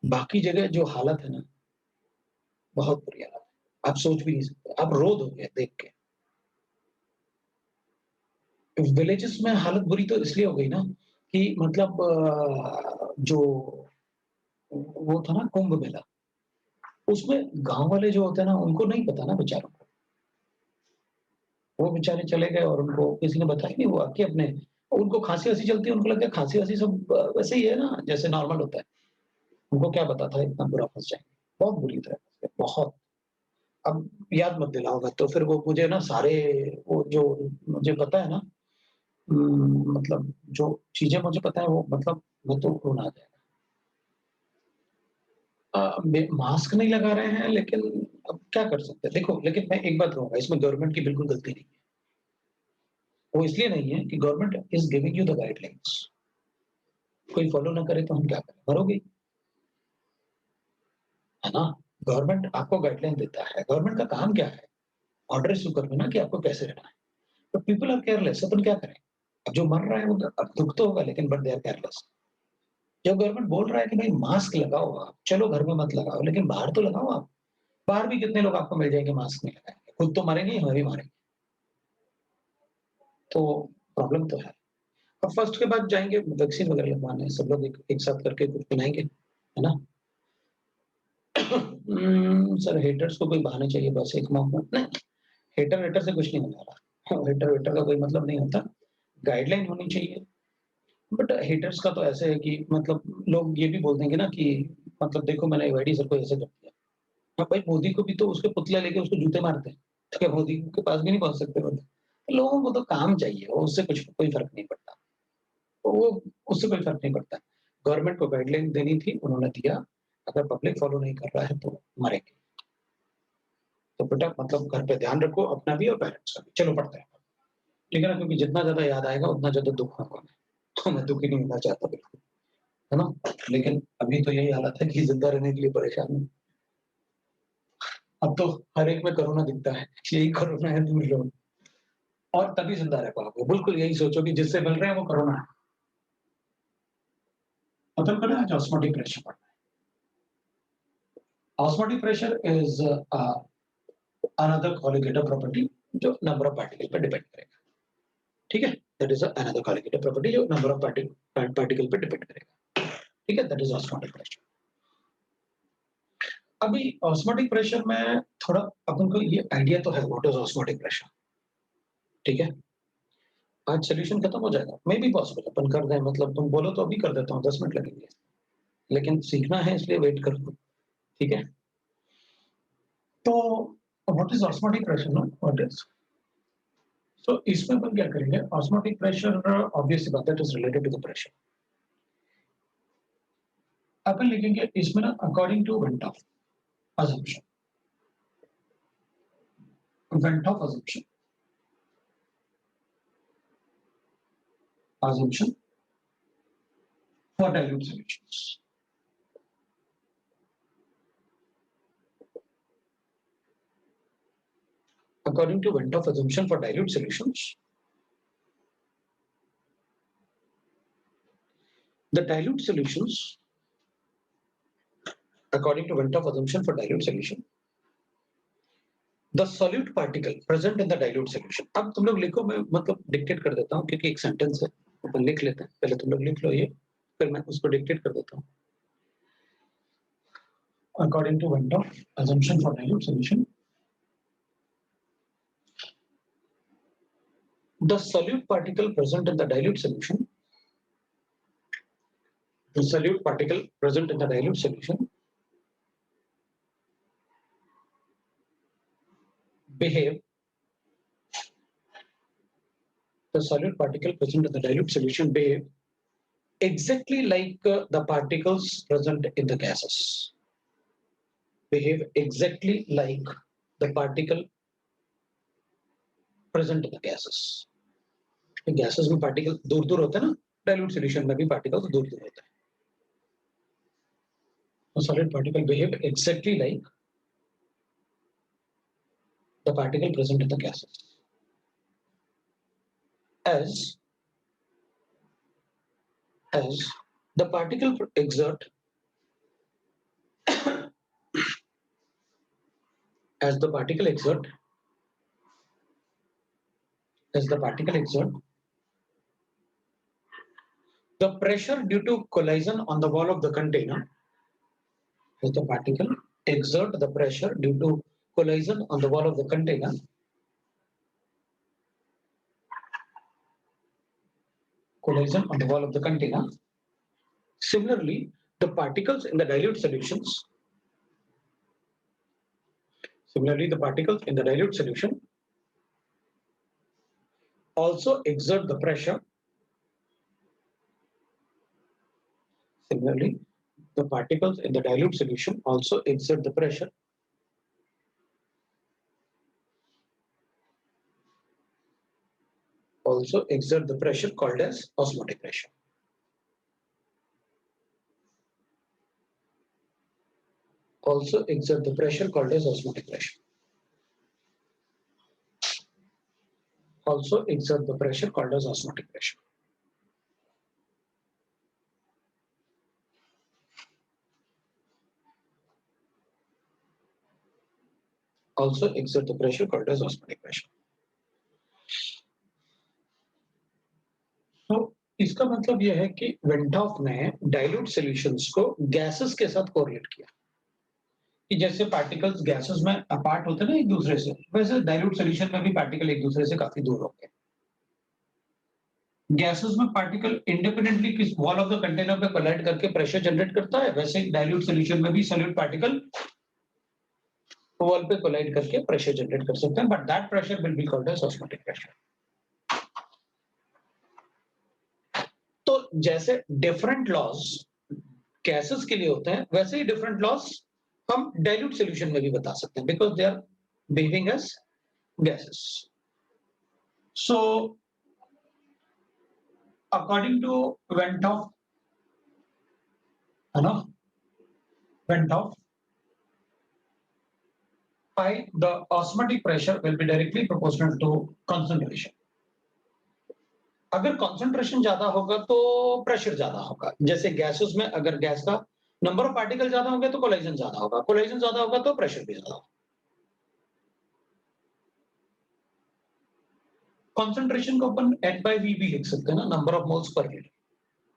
बाकी जगह जो हालत है ना, बहुत बुरी हालत है। आप सोच भी नहीं सकते, आप रो दोगे देख के। विलेजेस में हालत बुरी तो इसलिए हो गई ना कि मतलब जो वो था ना कुंभ मेला, उसमें गाँव वाले जो होते हैं ना, उनको नहीं पता ना बेचारों को। वो बेचारे चले गए और उनको किसी ने बताया नहीं, वो आके अपने उनको खाँसी-वासी चलती है, उनको लगता है खाँसी-वासी सब वैसे ही है ना, जैसे नॉर्मल होता है। उनको क्या पता था इतना बुरा फँस जाएँगे। बहुत बुरी तरह से, बहुत। अब याद मत दिलाओ मत, तो फिर वो मुझे ना सारे वो जो मुझे पता है ना मतलब जो चीज़ें मुझे पता है वो मतलब वो तो रोना आ जाएगा। बे मास्क नहीं लगा रहे हैं लेकिन अब क्या कर सकते हैं? देखो, लेकिन मैं एक बात कहूँगा, इसमें गवर्नमेंट की बिल्कुल गलती नहीं है। वो इसलिए नहीं है कि government is giving you the guidelines. कोई फॉलो ना करे तो हम क्या करें? मरोगे ही, है ना? गवर्नमेंट आपको गाइडलाइन देता है। गवर्नमेंट का काम क्या है? ऑर्डर इश्यू करना ना कि आपको कैसे रहना है। तो पीपल आर केयरलेस, अपन क्या करें? अब जो मर रहा है वो अब दुःख तो होगा लेकिन बट दे आर केयरलेस। जब गवर्नमेंट बोल रहा है कि भाई मास्क लगाओ आप, चलो घर में मत लगाओ लेकिन बाहर तो लगाओ आप। बाहर भी कितने लोग आपको मिल जाएँगे मास्क नहीं लगाएँगे। खुद तो मरेंगे ही, हमें भी मारेंगे। तो प्रॉब्लम तो है। अब फर्स्ट के बाद जाएँगे वैक्सीन वगैरह लगवाने, सब लोग एक एक साथ करके कुछ बनाएँगे, है ना? सर हेटर्स को कोई बहाने चाहिए बस एक मौका नहीं, हेटर-वेटर से कुछ नहीं होने वाला। हेटर-वेटर का कोई मतलब नहीं होता। गाइडलाइन होनी चाहिए। बट हेटर्स का तो ऐसे है कि मतलब लोग ये भी बोल देंगे ना कि मतलब देखो मैंने वाईडी सर को ऐसे कर दिया। हाँ भाई, मोदी को भी तो उसके पुतला लेके उसको जूते मारते हैं। तो क्या मोदी के पास भी नहीं पहुँच सकते वो तो? लोगों को तो काम चाहिए, उससे कुछ कोई फ़र्क नहीं पड़ता। तो वो उससे कोई फ़र्क नहीं पड़ता। गवर्नमेंट को गाइडलाइन देनी थी, उन्होंने दिया। अगर पब्लिक फ़ॉलो नहीं कर रहा है तो मरेंगे। तो बेटा मतलब घर पे ध्यान रखो अपना भी और पेरेंट्स का भी। चलो पढ़ते हैं। ठीक है ना? क्योंकि जितना ज़्यादा याद आएगा उतना ज़्यादा दुःख होगा मैं। तो मैं दुखी नहीं होना चाहता बिल्कुल, है ना? लेकिन अभी तो यही हालत है कि ज़िंदा रहने के लिए परेशान हूँ। अब तो हर एक में कोरोना दिखता है। यही कोरोना है, दूर रहो और तभी ज़िंदा रह पाओगे। बिल्कुल यही सोचो कि जिससे मिल रहे हैं वो कोरोना है। खत्म करें आज ऑस्मोटिक प्रेशर पढ़ना है। Osmotic pressure is another colligative property जो नंबर ऑफ पार्टिकल पे डिपेंड करेगा। ठीक है? That is another colligative property जो नंबर ऑफ पार्टिकल पे डिपेंड करेगा। ठीक है? That is osmotic pressure. अभी ऑस्मोटिक प्रेशर में थोड़ा अपन को ये आइडिया तो है व्हाट इज़ ऑस्मोटिक प्रेशर। ठीक है? आज सॉल्यूशन खत्म हो जाएगा। मे बी पॉसिबल अपन कर दें, मतलब तुम बोलो तो अभी कर देता हूँ, 10 मिनट लगेंगे। लेकिन सीखना है इसलिए वेट कर लो। ठीक है? तो व्हाट इज़ ऑस्मोटिक प्रेशर ना? व्हाट इज़ सो इसमें अपन क्या करेंगे? ऑस्मोटिक प्रेशर ऑब्वियस सी बात है, it is related to the pressure. अपन लिखेंगे इसमें ना according to van't Hoff assumption, van't Hoff assumption for dilute solutions. According to Venn of assumption for dilute solutions, the dilute solutions, according to Venn of assumption for dilute solution, the solute particle present in the dilute solution. अब तुम लोग लिखो, मैं मतलब dictate कर देता हूँ क्योंकि एक सेंटेंस है, अपन लिख लेते हैं। पहले तुम लोग लिख लो ये, फिर मैं उसको डिक्टेट कर देता हूँ। According to Venn of assumption for dilute solution, the solute particle present in the dilute solution, the solute particle present in the dilute solution behave, the solute particle present in the dilute solution behave exactly like the particles present in the gases. Behave exactly like the particle present in the gases. Gases में particle दूर दूर होते हैं ना, dilute solution में भी particles दूर दूर होते हैं। Solid particle behave exactly like the particle present in the gases. As the particle exert as the particle exert the pressure due to collision on the wall of the container, as the particle exert the pressure due to collision on the wall of the container, similarly the particles in the dilute solutions also exert the pressure. Similarly, the particles in the dilute solution also exert the pressure called as osmotic pressure. तो इसका मतलब यह है कि van't Hoff ने dilute solutions को gases के साथ कोरिलेट किया कि जैसे पार्टिकल्स गैसेस में अपार्ट होते हैं ना एक दूसरे से, वैसे डाइल्यूट सॉल्यूशन में भी पार्टिकल एक दूसरे से काफी दूर होंगे। गैसेस में पार्टिकल इंडिपेंडेंटली किस वॉल ऑफ द कंटेनर पे कोलाइड करके प्रेशर जनरेट करता है, वैसे डाइल्यूट सॉल्यूशन में भी सॉल्यूट पार्टिकल वॉल पे कोलाइड करके प्रेशर जनरेट कर सकते हैं, but that pressure will be called as osmotic pressure. तो जैसे डिफरेंट लॉज गैसेस के लिए होते हैं, वैसे ही डिफरेंट लॉज हम डाइल्यूट सॉल्यूशन में भी बता सकते हैं, because they are behaving as gases. So according to Venthoff, the osmotic pressure will be directly proportional to concentration. अगर concentration ज्यादा होगा तो प्रेशर ज्यादा होगा। जैसे गैसेस में अगर गैस का नंबर ऑफ पार्टिकल ज्यादा होंगे तो कोलाइजन ज्यादा होगा, कोलाइजन ज्यादा होगा तो प्रेशर भी ज्यादा होगा। concentration को अपन H by V भी लिख सकते हैं ना, number of moles per litre,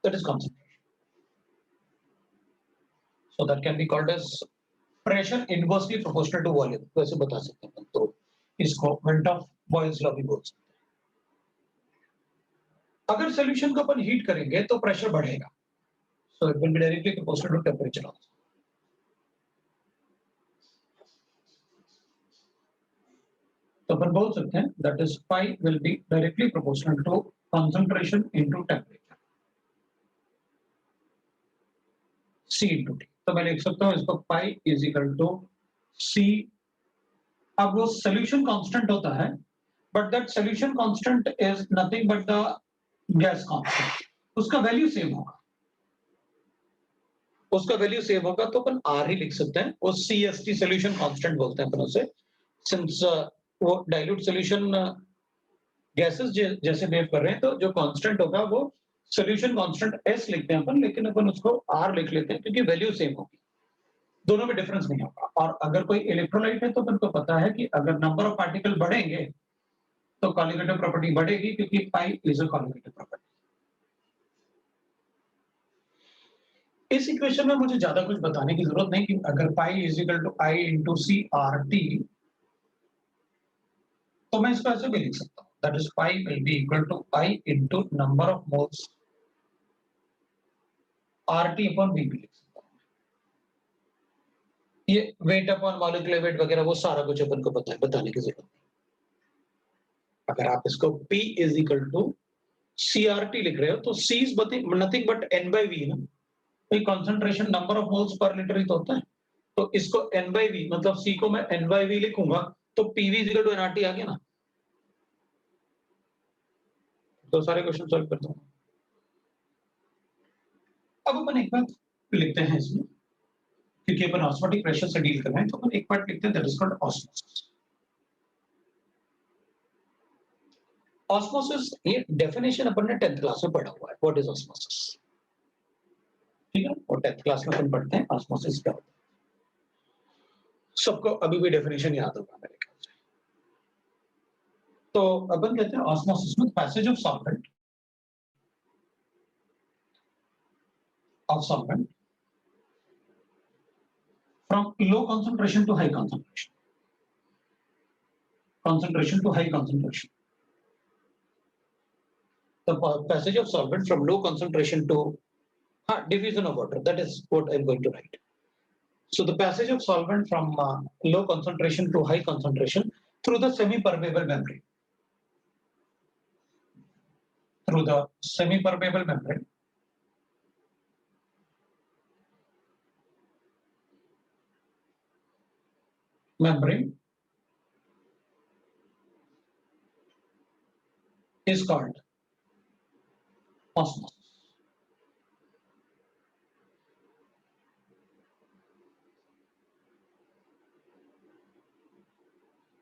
that is concentration. So that can be called as pressure inversely proportional to volume, वैसे बता सकते हैं। तो इसको Venthoff-Boyle's law भी बोल सकते हैं। अगर सॉल्यूशन को अपन हीट करेंगे तो प्रेशर बढ़ेगा, so it will be directly proportional to temperature also. तो अपन बोल सकते हैं that is phi will be directly proportional to concentration into temperature, C into T। तो मैं लिख सकता हूँ इसको phi is equal to C। अब वो solution constant होता है, but that solution constant is nothing but the gas constant, उसका वैल्यू सेम होगा, तो अपन R ही लिख सकते हैं। वो CST solution constant बोलते हैं अपन उसे, since वो डाइल्यूट सॉल्यूशन गैसेस जैसे बिहेव कर रहे हैं, तो जो कांस्टेंट होगा वो सॉल्यूशन कांस्टेंट S लिखते हैं अपन, लेकिन अपन उसको R लिख लेते हैं क्योंकि वैल्यू सेम होगी, दोनों में डिफरेंस नहीं होगा। और अगर कोई इलेक्ट्रोलाइट है तो अपन को पता है कि अगर नंबर ऑफ पार्टिकल बढ़ेंगे तो कॉलिगेटिव प्रॉपर्टी बढ़ेगी, क्योंकि pi is a colligative property. इस इक्वेशन में मुझे ज्यादा कुछ बताने की जरूरत नहीं कि अगर pi is equal to I into C R T, तो मैं इसको ऐसे भी लिख सकता हूँ, that is phi will be equal to I into number of moles RT upon V भी लिख सकता हूँ। ये weight upon molecular weight वगैरह वो सारा कुछ अपन को पता है, बताने की जरूरत नहीं। अगर आप इसको P is equal to CRT लिख रहे हो तो C is nothing but N by V ना, तो concentration number of moles per liter ही तो होता है, तो इसको N by V मतलब C को मैं N by V लिखूंगा तो PV is equal to nRT आ गया ना। तो सारे क्वेश्चन सॉल्व करता हूँ। अब अपन एक बात लिखते हैं इसमें, क्योंकि अपन ऑस्मोटिक प्रेशर से डील कर रहे हैं, तो अपन एक पार्ट लिखते हैं that is called osmosis. Osmosis ये डेफिनेशन अपन ने 10th क्लास में पढ़ा हुआ है, व्हाट इज ऑस्मोसिस, ठीक है, और 10th क्लास में अपन पढ़ते हैं ऑस्मोसिस क्या होता है, सबको अभी भी डेफिनेशन याद होगा मेरे ख्याल से। तो अपन कहते हैं ऑस्मोसिस में passage of solvent from low concentration to high concentration, to high concentration. The passage of solvent from low concentration to diffusion of water. That is what I'm going to write. So the passage of solvent from low concentration to high concentration through the semi-permeable membrane. Through the semi-permeable membrane. Is called osmosis.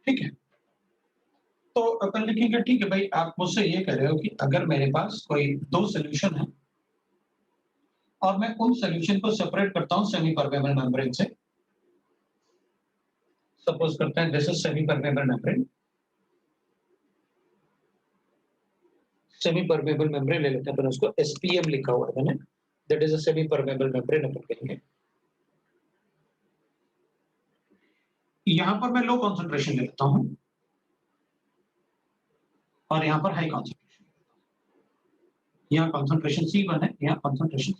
ठीक है, तो अपन लिखेंगे, ठीक है भाई, आप मुझसे ये कह रहे हो कि अगर मेरे पास कोई दो सोल्यूशन है और मैं उन सोल्यूशन को सेपरेट करता हूं सेमी परमेबल मेम्ब्रेन से, सपोज करते हैं this is semi permeable membrane, semi permeable membrane ले लेते हैं अपन, उसको एसपीएम लिखा हुआ है मैंने, that is a semi permeable membrane अपन कहेंगे। यहां पर मैं लो कॉन्सेंट्रेशन ले लेता हूं और यहां पर हाई कॉन्सेंट्रेशन, यहां कॉन्सेंट्रेशन C1 है, यहां कॉन्सेंट्रेशन C,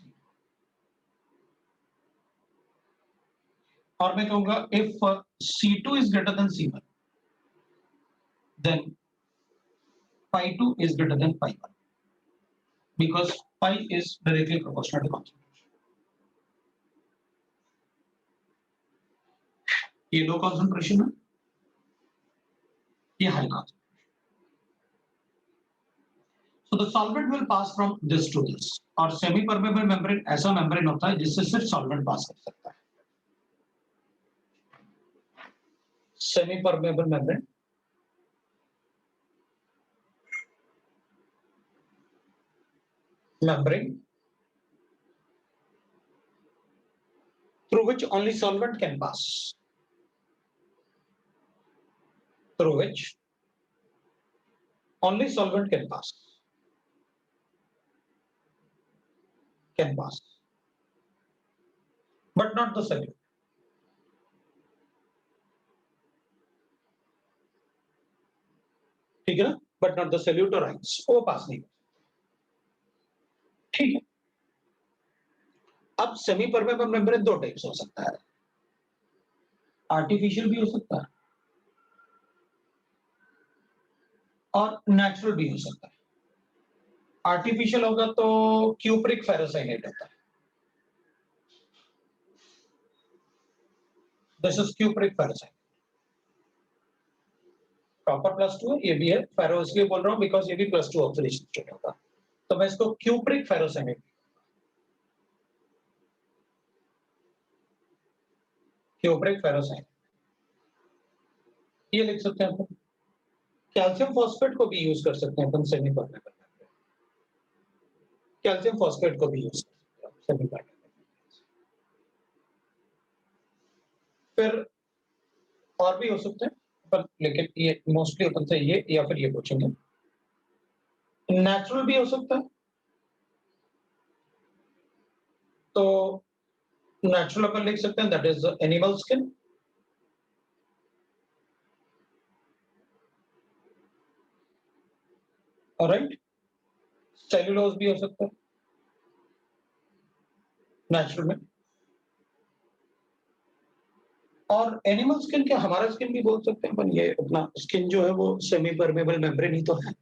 और मैं कहूंगा if C2 is greater than C1 then phi2 is greater than phi1 because pi is directly proportional to concentration. ये लो concentration है, ये high concentration. So the solvent will pass from this to this. और semi permeable membrane ऐसा membrane होता है जिससे सिर्फ solvent पास कर सकता है. Semi permeable membrane through which only solvent can pass. Through which only solvent can pass. But not the solute. ठीक है ना, but not the solute or ions, वो पास नहीं कर सकते, ठीक है। अब सेमी परमेबल मेम्ब्रेन दो टाइप्स हो सकता है, आर्टिफिशियल भी हो सकता है और नेचुरल भी हो सकता है। आर्टिफिशियल होगा तो क्यूप्रिक फेरोसाइनेट होता है, दिस इज क्यूप्रिक फेरोसाइनेट, कॉपर +2 है, ये भी है, फेरो इसलिए बोल रहा हूं बिकॉज ये भी +2 ऑक्सीडेशन स्टेट होगा, तो मैं इसको क्यूप्रिक फेरोसाइनेट, क्यूप्रिक फेरोसाइनेट ये लिख सकते हैं अपन। कैल्शियम फॉस्फेट को भी यूज कर सकते हैं अपन semi permeable membrane, calcium phosphate को भी यूज कर सकते हैं सेमी परमेबल। फिर और भी हो सकते हैं पर, लेकिन ये मोस्टली अपन से ये या फिर ये पूछेंगे। नेचुरल भी हो सकता है, तो नेचुरल अपन लिख सकते हैं that is animal skin, alright. Cellulose भी हो सकता है नेचुरल में, और एनिमल स्किन क्या हमारा स्किन भी बोल सकते हैं अपन, ये अपना स्किन जो है वो सेमी परमेबल मेम्ब्रेन ही तो है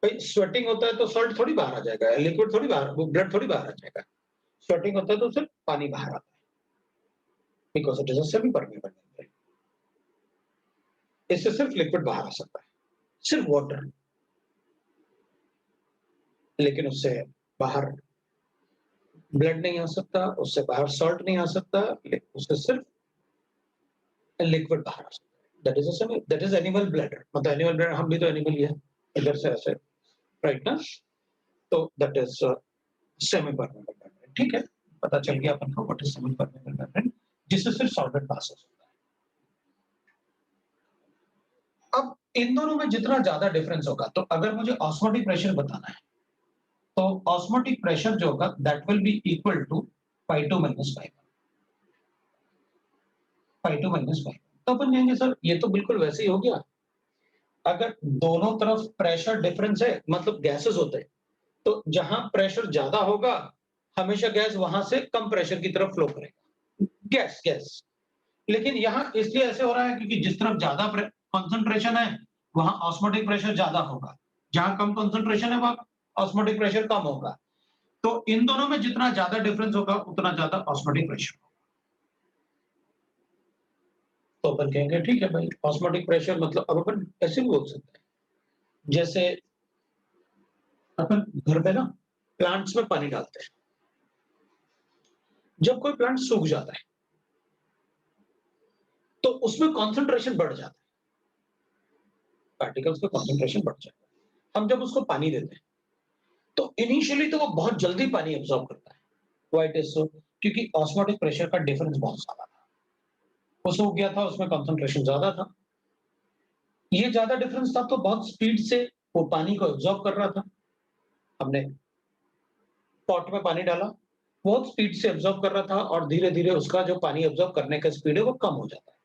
भाई। स्वेटिंग होता है तो सॉल्ट थोड़ी बाहर आ जाएगा, लिक्विड थोड़ी बाहर, ब्लड थोड़ी बाहर आ जाएगा, स्वेटिंग होता है तो सिर्फ पानी बाहर आता है, because it is a semi permeable membrane, इससे सिर्फ लिक्विड बाहर आ सकता है, सिर्फ वाटर, लेकिन उससे बाहर ब्लड नहीं आ सकता, उससे बाहर सॉल्ट नहीं आ सकता, उससे सिर्फ लिक्विड बाहर आ सकता है, दैट इज एनिमल ब्लैडर, मतलब एनिमल ब्लैडर, हम भी तो एनिमल ही है, इधर से ऐसे, राइट ना? तो that is semi permeable membrane, ठीक है? पता चल गया अपन को what is semi permeable membrane, जिससे सिर्फ सॉल्वेंट पास होता है। अब इन दोनों में जितना ज्यादा डिफरेंस होगा, तो अगर मुझे ऑस्मोटिक प्रेशर बताना है, तो ऑस्मोटिक प्रेशर जो होगा that will be equal to π2 minus π1, π2 minus π1। तो अपन कहेंगे सर ये तो बिल्कुल वैसे ही हो गया, अगर दोनों तरफ प्रेशर डिफरेंस है, मतलब गैसेस होते हैं, तो जहां प्रेशर ज्यादा होगा हमेशा गैस वहां से कम प्रेशर की तरफ फ्लो करेगा, गैस गैस। लेकिन यहाँ इसलिए ऐसे हो रहा है क्योंकि जिस तरफ ज्यादा कंसंट्रेशन है वहां ऑस्मोटिक प्रेशर ज्यादा होगा, जहां कम कंसंट्रेशन है वहां ऑस्मोटिक प्रेशर कम होगा। तो इन दोनों में जितना ज्यादा डिफरेंस होगा उतना ज्यादा ऑस्मोटिक प्रेशर होगा। तो अपन कहेंगे ठीक है भाई, ऑस्मोटिक प्रेशर मतलब अब अपन ऐसे भी बोल सकते हैं, जैसे अपन घर पे ना प्लांट्स में पानी डालते हैं, जब कोई प्लांट सूख जाता है तो उसमें कॉन्सेंट्रेशन बढ़ जाता है, पार्टिकल्स का कॉन्सेंट्रेशन बढ़ जाता है। हम जब उसको पानी देते हैं तो इनिशियली तो वो बहुत जल्दी पानी एब्जॉर्ब करता है, व्हाई इट इज सो, क्योंकि ऑस्मोटिक प्रेशर का डिफरेंस बहुत ज्यादा था, वो सूख गया था, उसमें कॉन्सेंट्रेशन ज्यादा था, ये ज्यादा डिफरेंस था तो बहुत स्पीड से वो पानी को एब्जॉर्ब कर रहा था। हमने पॉट में पानी डाला, बहुत स्पीड से एब्जॉर्ब कर रहा था और धीरे धीरे उसका जो पानी एब्जॉर्ब करने का स्पीड है वो कम हो जाता है।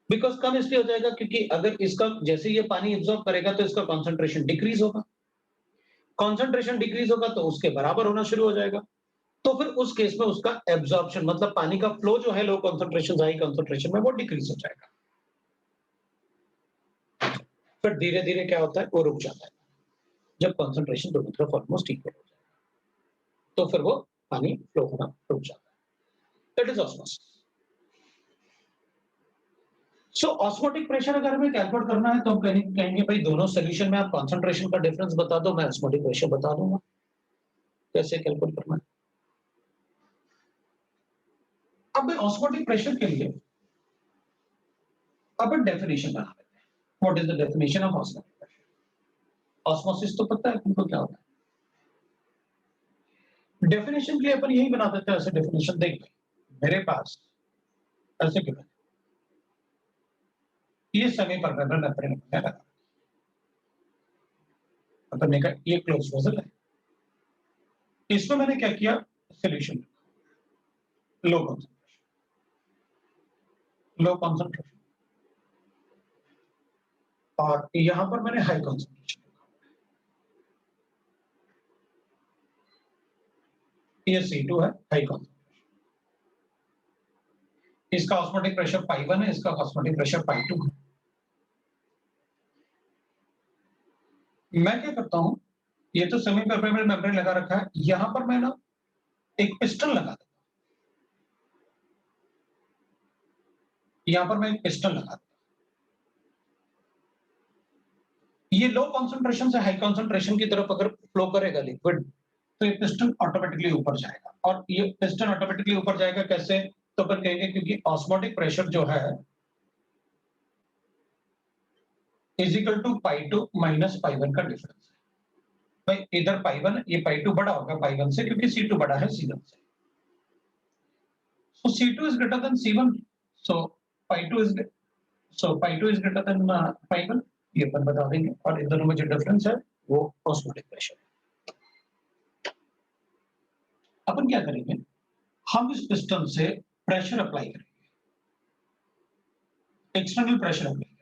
बिकॉज कम इसलिए हो जाएगा क्योंकि अगर इसका जैसे ये पानी एब्जॉर्ब करेगा तो इसका कॉन्सेंट्रेशन डिक्रीज होगा, कॉन्सेंट्रेशन डिक्रीज होगा तो उसके बराबर होना शुरू हो जाएगा। तो फिर उस केस में उसका एब्जॉर्प्शन मतलब पानी का फ्लो जो है लो कॉन्सेंट्रेशन से हाई कॉन्सेंट्रेशन में वो डिक्रीज हो जाएगा। फिर धीरे धीरे क्या होता है वो रुक जाता है, जब कॉन्सेंट्रेशन दोनों तरफ ऑलमोस्ट इक्वल हो जाए तो फिर वो पानी फ्लो होना रुक जाता है, that is osmosis. So osmotic pressure अगर हमें कैलकुलेट करना है तो हम कहेंगे भाई दोनों सोल्यूशन में आप कॉन्सेंट्रेशन का डिफरेंस बता दो, मैं ऑस्मोटिक प्रेशर बता दूंगा, कैसे कैलकुलेट करना है। अब मैं ऑस्मोटिक प्रेशर के लिए अब डेफिनेशन बना लेते हैं, what is the definition of osmotic pressure. Osmosis तो पता है तुमको क्या होता है, डेफिनेशन के लिए अपन यही बना देते हैं, ऐसे डेफिनेशन देख मेरे पास ऐसे क्यों, ये सेमी परमेबल मेम्ब्रेन है, अपन ने कहा ये क्लोज वेसल है, इसमें मैंने क्या किया, solution low concentration, low concentration, और यहां पर मैंने हाई कॉन्सेंट्रेशन, ये C2 है हाई कॉन्सेंट्रेशन, इसका ऑस्मोटिक प्रेशर π1 है, इसका ऑस्मोटिक प्रेशर π2 है। मैं क्या करता हूं, ये तो सेमी परमेबल मेम्ब्रेन लगा रखा है, यहां पर मैं ना एक पिस्टन लगा देता हूं, यहां पर मैं एक पिस्टन लगा देता हूं, ये लो कॉन्सेंट्रेशन से हाई कॉन्सेंट्रेशन की तरफ अगर फ्लो करेगा लिक्विड तो ये पिस्टन ऑटोमेटिकली ऊपर जाएगा, और ये पिस्टन ऑटोमेटिकली ऊपर जाएगा कैसे, तो अपन कहेंगे क्योंकि ऑस्मोटिक प्रेशर जो है इज इक्वल टू π2 माइनस π1 का डिफरेंस है। भाई इधर π1 ये π2 बड़ा होगा π1 से क्योंकि C2 बड़ा है C1 से, so C2 is greater than C1, so π2 is π2 is greater than π1, ये अपन बता देंगे, और इन दोनों में जो डिफरेंस है वो ऑस्मोटिक प्रेशर है। अपन क्या करेंगे, हम इस पिस्टन से प्रेशर अप्लाई करेंगे, एक्सटर्नल प्रेशर अप्लाई करेंगे।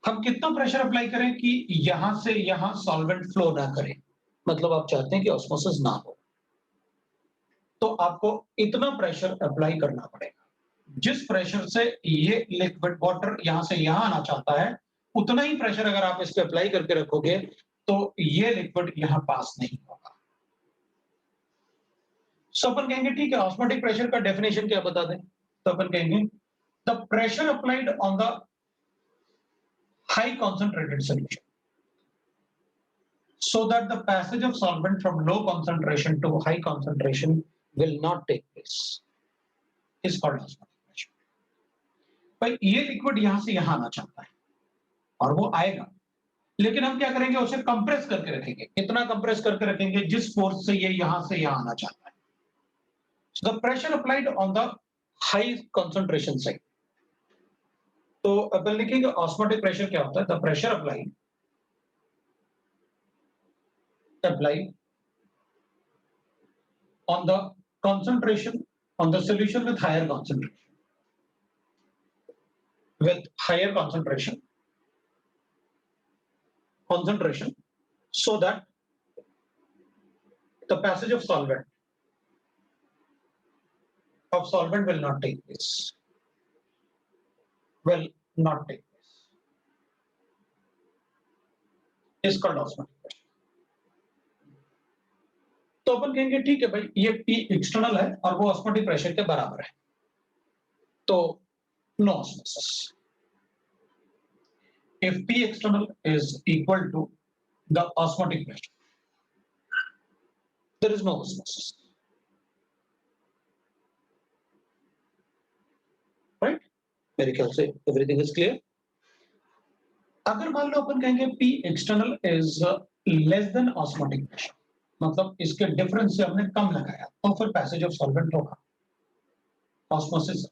हम कितना प्रेशर अप्लाई करें कि यहां से यहां सॉल्वेंट फ्लो ना करे, मतलब आप चाहते हैं कि ऑस्मोसिस ना हो, तो आपको इतना प्रेशर अप्लाई करना पड़ेगा, जिस प्रेशर से ये लिक्विड वाटर यहां से यहां आना चाहता है उतना ही प्रेशर अगर आप इस पे अप्लाई करके रखोगे तो ये लिक्विड यहां पास नहीं होगा। सो अपन कहेंगे ठीक है, ऑस्मोटिक प्रेशर का डेफिनेशन क्या बता दें, तो अपन कहेंगे the pressure applied on the high concentrated solution so that the passage of solvent from low concentration to high concentration will not take place is called osmotic pressure। भाई ये liquid यहां से यहां आना चाहता है और वो आएगा, लेकिन हम क्या करेंगे, उसे कंप्रेस करके रखेंगे। कितना कंप्रेस करके रखेंगे? जिस फोर्स से ये यहां से यहां आना चाहता है। The pressure applied on the high concentration side. तो अपन लिखेंगे ऑस्मोटिक प्रेशर क्या होता है? The pressure applied on the concentration on the solution with higher concentration so that the passage of solvent will not take place, is called osmotic pressure. तो अपन कहेंगे ठीक है भाई, ये P एक्सटर्नल है और वो ऑस्मोटिक प्रेशर के बराबर है, तो no osmosis. If P external is equal to the osmotic pressure, there is no osmosis. Right? मेरे ख्याल से everything is clear. अगर मान लो अपन कहेंगे P external is less than osmotic pressure, मतलब इसके डिफरेंस से हमने कम लगाया, तो फिर पैसेज ऑफ सॉल्वेंट होगा, ऑस्मोसिस।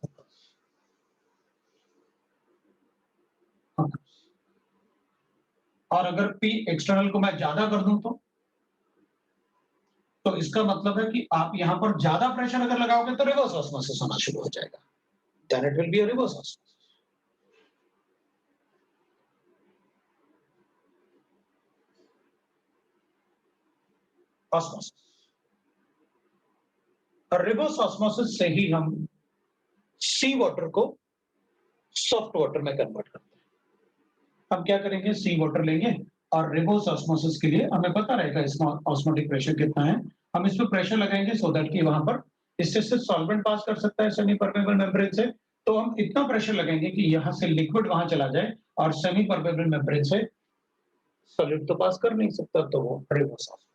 और अगर P एक्सटर्नल को मैं ज्यादा कर दूं तो इसका मतलब है कि आप यहां पर ज्यादा प्रेशर अगर लगाओगे तो रिवर्स ऑस्मोसिस होना शुरू हो जाएगा, then it will be a reverse osmosis. और रिवर्स ऑस्मोसिस से ही हम सी वाटर को सॉफ्ट वाटर में कन्वर्ट करते हैं। हम क्या करेंगे, सी वाटर लेंगे और रिवर्स ऑस्मोसिस के लिए हमें पता रहेगा इसका ऑस्मोटिक प्रेशर कितना है, हम इस पर प्रेशर लगाएंगे सो दैट कि वहां पर इससे सॉल्वेंट पास कर सकता है सेमी परमेबल मेम्ब्रेन से। तो हम इतना प्रेशर लगाएंगे कि यहां से लिक्विड वहां चला जाए और सेमी परमेबल मेम्ब्रेन से सॉलिड तो पास कर नहीं सकता, तो वो reverse osmosis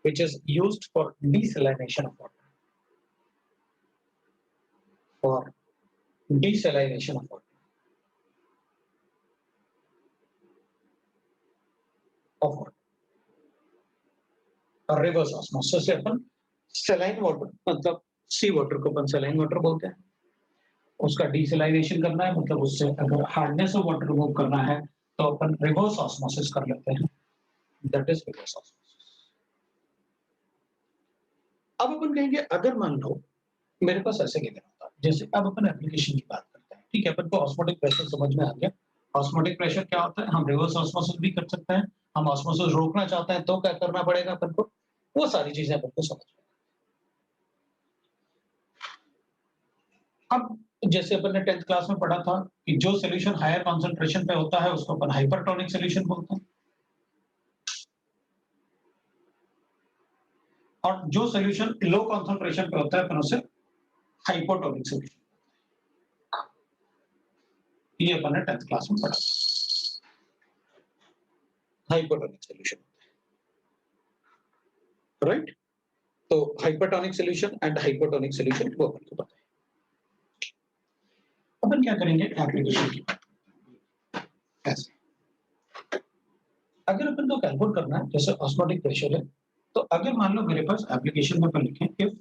which is used for desalination of water, for desalination of water और रिवर्स ऑस्मोसिस से अपन सलाइन वाटर, मतलब सी वाटर को अपन सलाइन वाटर बोलते हैं, उसका डीसैलिनेशन करना है, मतलब उससे अगर हार्डनेस ऑफ वाटर रिमूव करना है तो अपन रिवर्स ऑस्मोसिस कर लेते हैं, दैट इज रिवर्स ऑस्मोसिस। अब अपन कहेंगे अगर मान लो मेरे पास ऐसे गिवन होता, जैसे अब अपन एप्लीकेशन की बात करते हैं, ठीक है, अपन को ऑस्मोटिक प्रेशर समझ में आ गया। ऑस्मोटिक प्रेशर क्या होता है, हम रिवर्स ऑस्मोसिस भी कर सकते हैं, हम ऑस्मोसिस रोकना चाहते हैं तो क्या करना पड़ेगा अपन को, वो सारी चीजें अपन को समझ में। अब जैसे अपन ने 10th क्लास में पढ़ा था कि जो सॉल्यूशन हायर कंसंट्रेशन पे होता है उसको अपन हाइपरटोनिक सॉल्यूशन बोलते हैं, और जो सॉल्यूशन लो कंसंट्रेशन पे होता है अपन उसे हाइपोटोनिक सॉल्यूशन, ये अपन ने 10th क्लास में पढ़ा, हाइपोटोनिक सॉल्यूशन, राइट। तो hypertonic solution and hypotonic solution वो अपन को पता है। अपन क्या करेंगे एप्लीकेशन की ऐसे, अगर अपन को कैलकुलेट करना है, जैसे ऑस्मोटिक प्रेशर है, तो अगर मान लो मेरे पास एप्लीकेशन में अपन लिखें इफ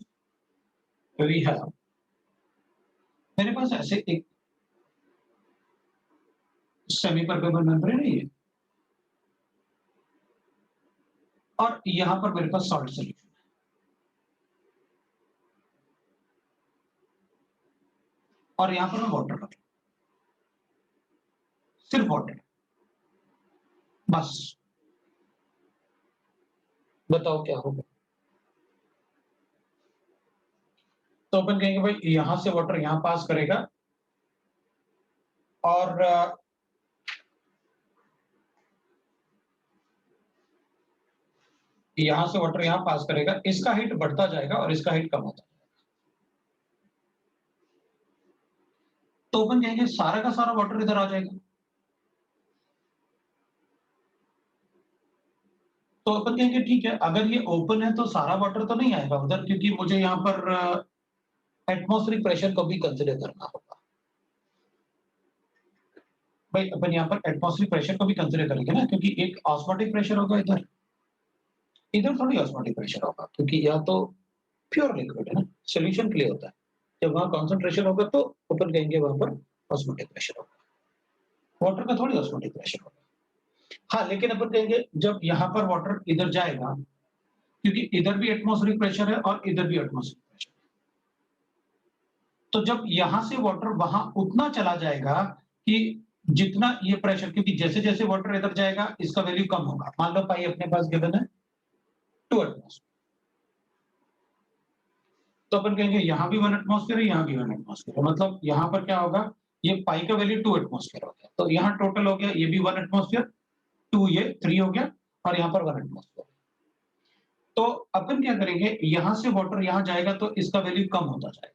वी हैव, मेरे पास ऐसे एक सेमी परमेबल मेम्ब्रेन है ये, और यहां पर मेरे पास सॉल्ट सॉल्यूशन है, और यहां पर मैं वाटर रख लूं, सिर्फ वाटर, बस बताओ क्या होगा। तो अपन कहेंगे भाई यहां से वाटर यहां पास करेगा और यहां से वाटर यहां पास करेगा, इसका हीट बढ़ता जाएगा और इसका हीट कम होता जाएगा। तो अपन कहेंगे सारा का सारा वाटर इधर आ जाएगा, तो अपन कहेंगे ठीक है, अगर ये ओपन है तो सारा वाटर तो नहीं आएगा उधर, क्योंकि मुझे यहाँ पर एटमॉस्फेरिक प्रेशर को भी कंसिडर करना होगा, भाई अपन यहाँ पर एटमॉस्फेरिक प्रेशर को भी कंसीडर करेंगे ना, क्योंकि एक ऑस्मोटिक प्रेशर होगा इधर, इधर थोड़ी ऑस्मोटिक प्रेशर होगा, क्योंकि यहाँ तो प्योर लिक्विड है ना, सॉल्यूशन के लिए होता है। जब वहाँ कॉन्सेंट्रेशन होगा तो अपन कहेंगे वहाँ पर ऑस्मोटिक प्रेशर होगा। वाटर का थोड़ी ऑस्मोटिक प्रेशर होगा। हाँ, लेकिन अपन कहेंगे जब यहाँ पर वाटर इधर जाएगा, क्योंकि इधर भी एटमॉस्फेरिक प्रेशर है और इधर भी एटमॉस्फेरिक प्रेशर है। तो जब यहाँ से वाटर वहाँ उतना चला जाएगा कि जितना ये प्रेशर, क्योंकि जैसे-जैसे वाटर इधर जाएगा इसका वैल्यू कम होगा। मान लो पाई अपने पास गिवन है 2 एटमॉस्फेयर। तो अपन कहेंगे यहाँ भी 1 एटमॉस्फेयर है, यहाँ भी 1 एटमॉस्फेयर है। मतलब यहाँ पर क्या होगा, ये पाई का वैल्यू 2 एटमॉस्फेयर हो गया। तो यहाँ टोटल हो गया, ये भी 1 एटमॉस्फेयर, 2 ये 3 हो गया और यहाँ पर 1 एटमॉस्फेयर। तो अपन क्या करेंगे, यहाँ से वाटर यहाँ जाएगा तो इसका वैल्यू कम होता जाएगा।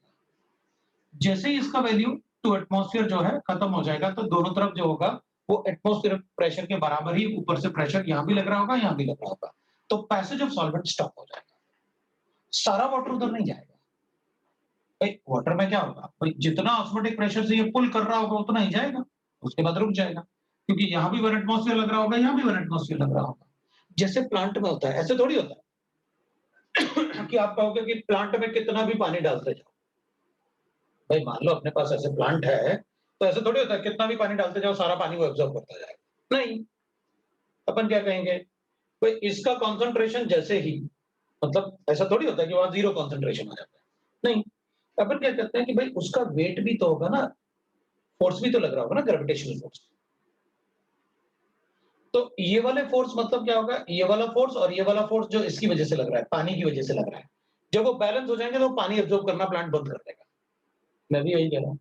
जैसे ही इसका वैल्यू 2 एटमॉस्फेयर जो है खत्म हो जाएगा, तो दोनों तरफ जो होगा वो एटमॉस्फेयर प्रेशर के बराबर ही ऊपर से प्रेशर यहाँ भी लग रहा होगा, यहाँ भी लग रहा होगा। तो पैसेज ऑफ सॉल्वेंट स्टॉप हो जाएगा। सारा वाटर उधर नहीं जाएगा। भाई वाटर में क्या होगा, भाई जितना ऑस्मोटिक प्रेशर से ये पुल कर रहा होगा उतना ही जाएगा, उसके बाद रुक जाएगा, क्योंकि यहाँ भी 1 एटमॉस्फेयर लग रहा होगा, यहाँ भी 1 एटमॉस्फेयर लग रहा होगा। जैसे प्लांट में होता है, ऐसे थोड़ी होता है कि आप कहोगे कि प्लांट में कितना भी पानी डालते जाओ। भाई मान लो अपने पास ऐसे प्लांट है, तो ऐसे थोड़ी होता है कितना भी पानी डालते जाओ सारा पानी वो एब्जॉर्ब करता जाएगा। नहीं, अपन क्या कहेंगे, भाई इसका कॉन्सेंट्रेशन जैसे ही, मतलब ऐसा थोड़ी होता है कि वहां 0 कॉन्सेंट्रेशन हो जाता है। नहीं, अपन क्या कहते हैं कि भाई उसका वेट भी तो होगा ना, फोर्स भी तो लग रहा होगा ना, ग्रेविटेशनल फोर्स। तो ये वाले फोर्स मतलब क्या होगा, ये वाला फोर्स और ये वाला फोर्स जो इसकी वजह से लग रहा है, पानी की वजह से लग रहा है, जब वो बैलेंस हो जाएंगे तो पानी एब्जॉर्ब करना प्लांट बंद कर देगा। मैं भी यही कह रहा हूँ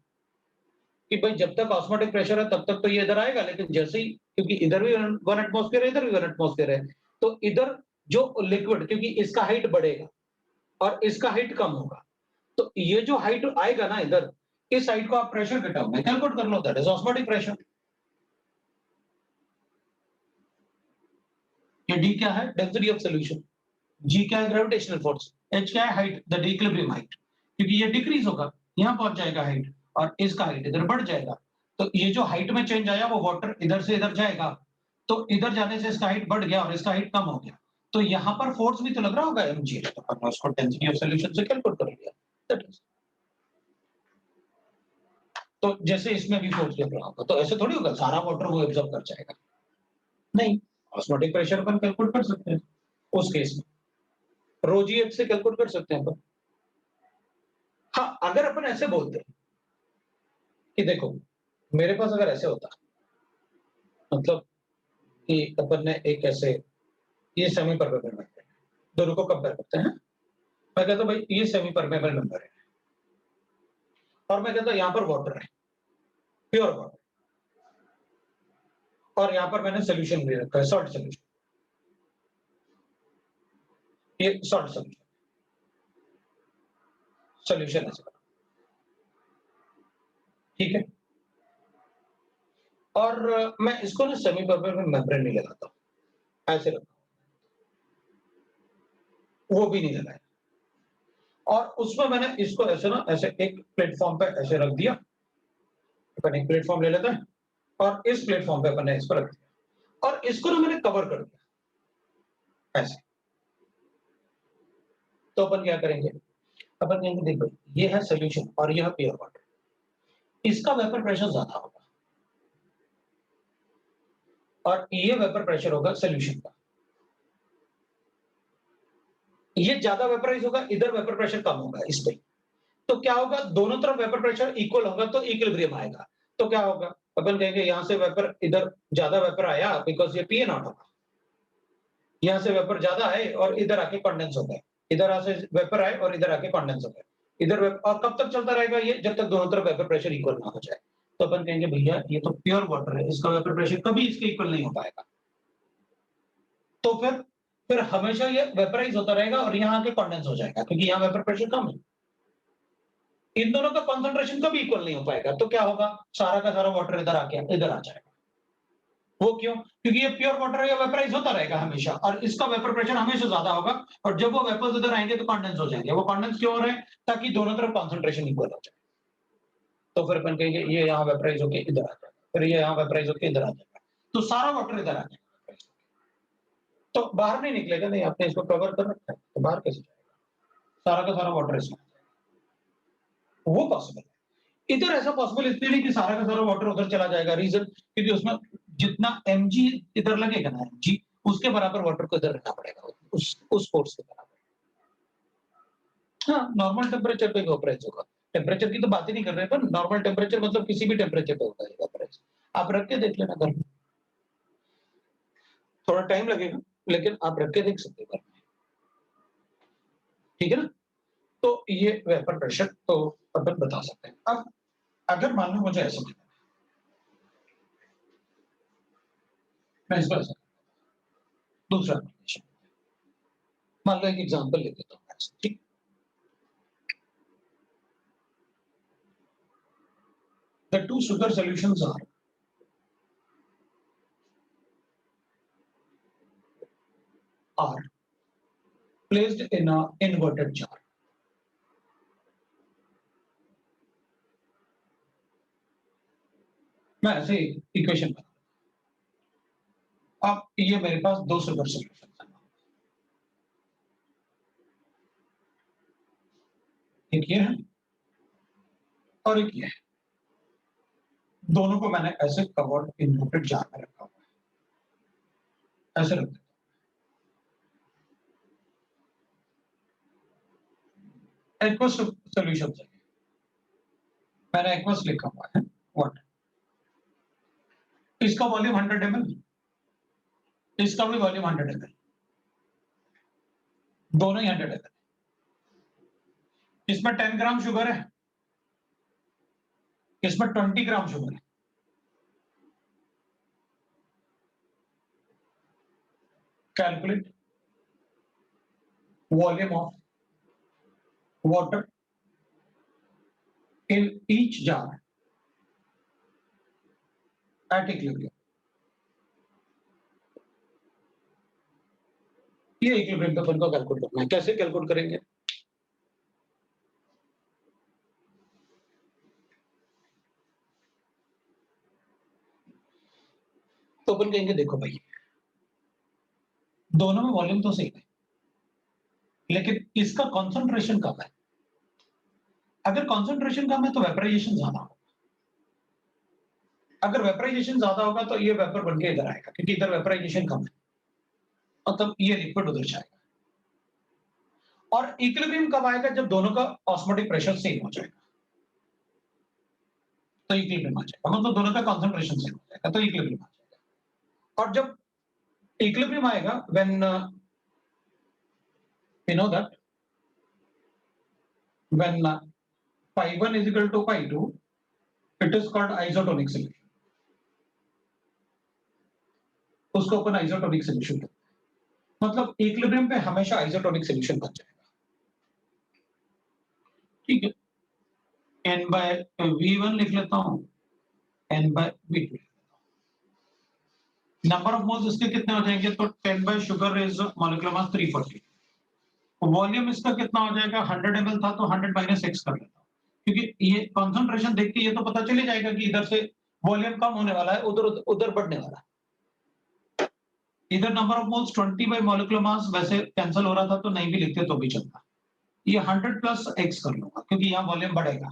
कि भाई जब तक ऑस्मोटिक प्रेशर है तब तक तो ये इधर आएगा, लेकिन जैसे ही, क्योंकि इधर भी 1 एटमॉस्फेयर है, इधर भी 1 एटमॉस्फेयर है, तो इधर जो लिक्विड, क्योंकि इसका हाइट बढ़ेगा और इसका हाइट कम होगा, तो ये जो हाइट आएगा ना इधर, इस हाइट को आप प्रेशर के टर्म में कैलकुलेट कर लो, दैट इज ऑस्मोटिक प्रेशर। ये डी क्या है, डेंसिटी ऑफ सॉल्यूशन, जी क्या है, ग्रेविटेशनल फोर्स, एच क्या है, हाइट, द इक्विलिब्रियम हाइट, क्योंकि ये डिक्रीज होगा, यहाँ पहुंच जाएगा हाइट और इसका हाइट इधर बढ़ जाएगा। तो ये जो हाइट में चेंज आया वो वाटर इधर से इधर जाएगा, तो इधर जाने से इसका हाइट बढ़ गया और इसका हाइट कम हो गया, तो यहाँ पर फोर्स भी तो लग रहा होगा mg, तो हमने उसको डेंसिटी ऑफ सॉल्यूशन से कैलकुलेट कर लिया। That is. तो जैसे इसमें भी फोर्स लग रहा होगा, तो ऐसे थोड़ी होगा सारा वाटर वो एब्जॉर्ब कर जाएगा। नहीं, ऑस्मोटिक प्रेशर अपन कैलकुलेट कर सकते हैं उस केस में, रो जी एच से कैलकुलेट कर सकते हैं अपन। हाँ, अगर अपन ऐसे बोलते हैं कि देखो मेरे पास अगर ऐसे होता, मतलब कि अपन ने एक ऐसे, ये सेमी परमेबल मेंबर है, दोनों को कंपेयर करते हैं। मैं कहता हूं भाई ये सेमी परमेबल मेंबर है और मैं कहता हूं यहां पर वाटर है, प्योर वाटर, और यहां पर मैंने सोल्यूशन ले रखा है, सॉल्ट सोल्यूशन, ये सॉल्ट सोल्यूशन, सोल्यूशन है, ठीक है। और मैं इसको ना सेमी परमेबल मेम्ब्रेन नहीं लगाता हूं, ऐसे रखता हूं, वो भी नहीं लगाया, और उसमें मैंने इसको ऐसे ना, ऐसे एक प्लेटफॉर्म पे ऐसे रख दिया, अपन एक प्लेटफॉर्म ले लेते हैं और इस प्लेटफॉर्म पे अपन ने इसको रख दिया और इसको ना मैंने कवर कर दिया ऐसे। तो अपन क्या करेंगे, अपन कहेंगे देखो ये है सोल्यूशन और यह प्योर वाटर, इसका वेपर प्रेशर ज्यादा होगा और ये वेपर प्रेशर होगा सोल्यूशन का, ये ज्यादा वेपराइज होगा, इधर वेपर प्रेशर कम होगा इस पे। तो क्या होगा, दोनों तरफ वेपर प्रेशर इक्वल होगा तो इक्विलिब्रियम आएगा। तो क्या होगा, अपन कहेंगे यहां से वेपर, इधर ज्यादा वेपर आया बिकॉज ये पी नॉट होगा, यहां से वेपर ज्यादा आए और इधर आके कंडेंस हो गए, इधर से वेपर आए और इधर आके कंडेंस हो गए, इधर और कब तक चलता रहेगा ये, जब तक दोनों तरफ वेपर प्रेशर इक्वल ना हो जाए। तो अपन कहेंगे भैया ये तो प्योर वाटर है, इसका वेपर प्रेशर कभी इसके इक्वल नहीं हो पाएगा, तो फिर हमेशा ये वेपराइज होता रहेगा और यहाँ आके कंडेंस हो जाएगा, क्योंकि यहाँ वेपर प्रेशर कम है, इन दोनों का कॉन्सेंट्रेशन कभी इक्वल नहीं हो पाएगा। तो क्या होगा, सारा का सारा वाटर इधर आके इधर आ जाएगा। वो क्यों, क्योंकि ये प्योर वाटर है, वेपराइज होता रहेगा हमेशा और इसका वेपर प्रेशर हमेशा ज्यादा होगा, और जब वो वेपर्स इधर आएंगे तो कंडेंस हो जाएंगे। वो कंडेंस क्यों हो रहे हैं, ताकि दोनों तरफ कॉन्सेंट्रेशन इक्वल हो जाए। तो फिर अपन कहेंगे ये यहाँ वेपराइज होके इधर आ जाएगा, फिर ये यहाँ वेपराइज होके इधर आ जाएगा, तो सारा वाटर इधर आ जाएगा, तो बाहर नहीं निकलेगा। नहीं, आपने इसको कवर कर रखा है, तो बाहर कैसे जाएगा? सारा का सारा वाटर इसमें आ जाएगा। वो पॉसिबल है। इधर ऐसा पॉसिबल इसलिए नहीं कि सारा का सारा वाटर उधर चला जाएगा, रीजन क्योंकि उसमें जितना mg इधर लगेगा ना, mg उसके बराबर वाटर को इधर रखना पड़ेगा, उस फोर्स के बराबर। हाँ, नॉर्मल टेम्परेचर पे इवेपोराइज होगा। टेम्परेचर की तो बात ही नहीं कर रहे, पर नॉर्मल टेम्परेचर मतलब किसी भी टेम्परेचर पे होगा इवेपोराइज। आप रख के देख लेना घर में। थोड़ा टाइम लगेगा, लेकिन आप रख के देख सकते हो घर में। ठीक है ना? तो ये वेपर प्रेशर तो अपन बता सकते हैं। अब अगर मान लो मुझे ऐसा दिखा, मैं इसको ऐसा दूसरा एप्लीकेशन, मान लो एक एग्जांपल ले लेता हूँ ऐसे, ठीक? The two sugar solutions are placed in a inverted jar. मैं ऐसे इक्वेशन बना, अब ये मेरे पास दो सुगर सॉल्यूशन है, एक ये है और एक ये है। दोनों को मैंने ऐसे कवर्ड इन्वर्टेड जार में रखा हुआ है, ऐसे रख देता हूँ। एक्वस सॉल्यूशन है, मैंने एक्वस लिखा हुआ है। व्हाट? इसका वॉल्यूम 100 ml, इसका भी वॉल्यूम 100 ml, दोनों ही 100 ml। इसमें 10 ग्राम शुगर है, इसमें 20 ग्राम शुगर है। Calculate volume of water in each jar at equilibrium। ये इक्विलिब्रियम पे अपन को कैलकुलेट करना है। कैसे कैलकुलेट करेंगे? तो अपन कहेंगे देखो भाई, दोनों में वॉल्यूम तो सेम है, लेकिन इसका कॉन्सेंट्रेशन कम है। अगर कॉन्सेंट्रेशन कम है तो वेपराइजेशन ज्यादा होगा। अगर वेपराइजेशन ज्यादा होगा तो ये वेपर बन के इधर आएगा, क्योंकि इधर वेपराइजेशन कम है, मतलब ये लिक्विड उधर जाएगा। और इक्विलिब्रियम कब आएगा? जब दोनों का ऑस्मोटिक प्रेशर सेम हो जाएगा, तो इक्विलिब्रियम आ जाएगा। मतलब दोनों का कॉन्सेंट्रेशन सेम हो जाएगा, तो इक्विलिब्रियम आ जाएगा। और जब इक्विलिब्रियम आएगा, when you know that when pi 1 is equal to pi 2, it is called isotonic solution। उसको अपन आइसोटोनिक सॉल्यूशन कहते हैं। मतलब इक्विलिब्रियम पे हमेशा आइसोटोनिक सॉल्यूशन बन जाएगा। ठीक है, n बाय v1 लिख लेता हूं, n by v2। Number of moles इसके कितने हो जाएंगे? तो 10 by sugar is molecular mass 340। Volume इसका कितना हो जाएगा? 100 ml था तो 100 माइनस 6 कर लेता हूं, क्योंकि ये कंसंट्रेशन देख के ये तो पता चल ही जाएगा कि इधर से वॉल्यूम कम होने वाला है, उधर उधर बढ़ने वाला है। इधर number of moles 20 bye molecular mass वैसे कैंसिल हो रहा था, तो नहीं भी लिखते तो भी चलता। ये 100 प्लस x कर लूंगा, क्योंकि यहाँ वॉल्यूम बढ़ेगा।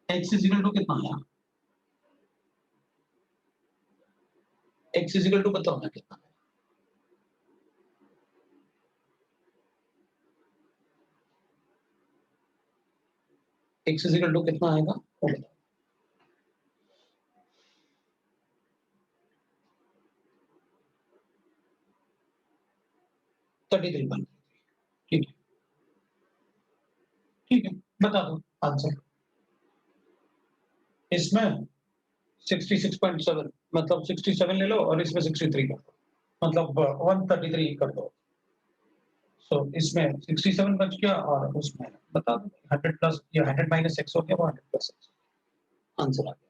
x इज इक्वल टू कितना आया? x इज इक्वल टू बताओ ना कितना? x इज इक्वल टू कितना आएगा? 33। ठीक है, ठीक है, बता दो आंसर। इसमें 66.7, मतलब 67 ले लो और इसमें 63 कर दो, मतलब 133 कर दो। सो इसमें 67 बच गया और उसमें बता दो 100 प्लस या 100 माइनस 6 हो गया, वो 100 प्लस 6 आंसर आ गया।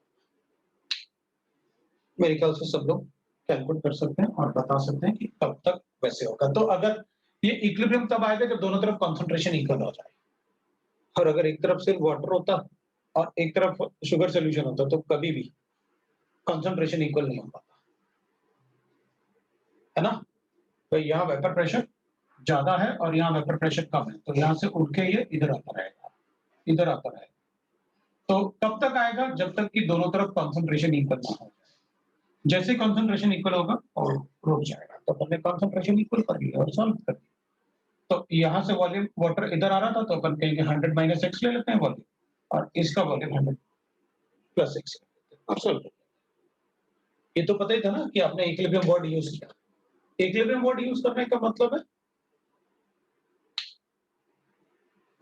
मेरे ख्याल से सब लोग कैलकुलेट कर सकते हैं और बता सकते हैं कि कब तक वैसे होगा। तो अगर ये इक्विलिब्रियम तब आएगा जब दोनों तरफ कंसंट्रेशन इक्वल हो जाए। और अगर एक तरफ सिर्फ वाटर होता और एक तरफ शुगर सॉल्यूशन होता तो कभी भी कंसंट्रेशन इक्वल नहीं हो पाता, है ना? तो यहाँ वेपर प्रेशर ज्यादा है और यहाँ वेपर प्रेशर कम है, तो यहाँ से उड़ के ये इधर आता रहेगा, इधर आता रहेगा। तो कब तक आएगा? जब तक कि दोनों तरफ कंसंट्रेशन इक्वल ना हो जाए। जैसे कंसंट्रेशन इक्वल होगा और रुक जाएगा, तो अपन ने कंसंट्रेशन इक्वल कर लिया और सॉल्व कर दिया। तो यहाँ से वॉल्यूम वाटर इधर आ रहा था, तो अपन कहेंगे 100 माइनस x ले लेते हैं वॉल्यूम, और इसका वॉल्यूम 100 प्लस x ले लेते हैं और सॉल्व कर दिया। ये तो पता ही था ना कि आपने इक्विलिब्रियम वर्ड यूज किया। इक्विलिब्रियम वर्ड यूज करने का मतलब है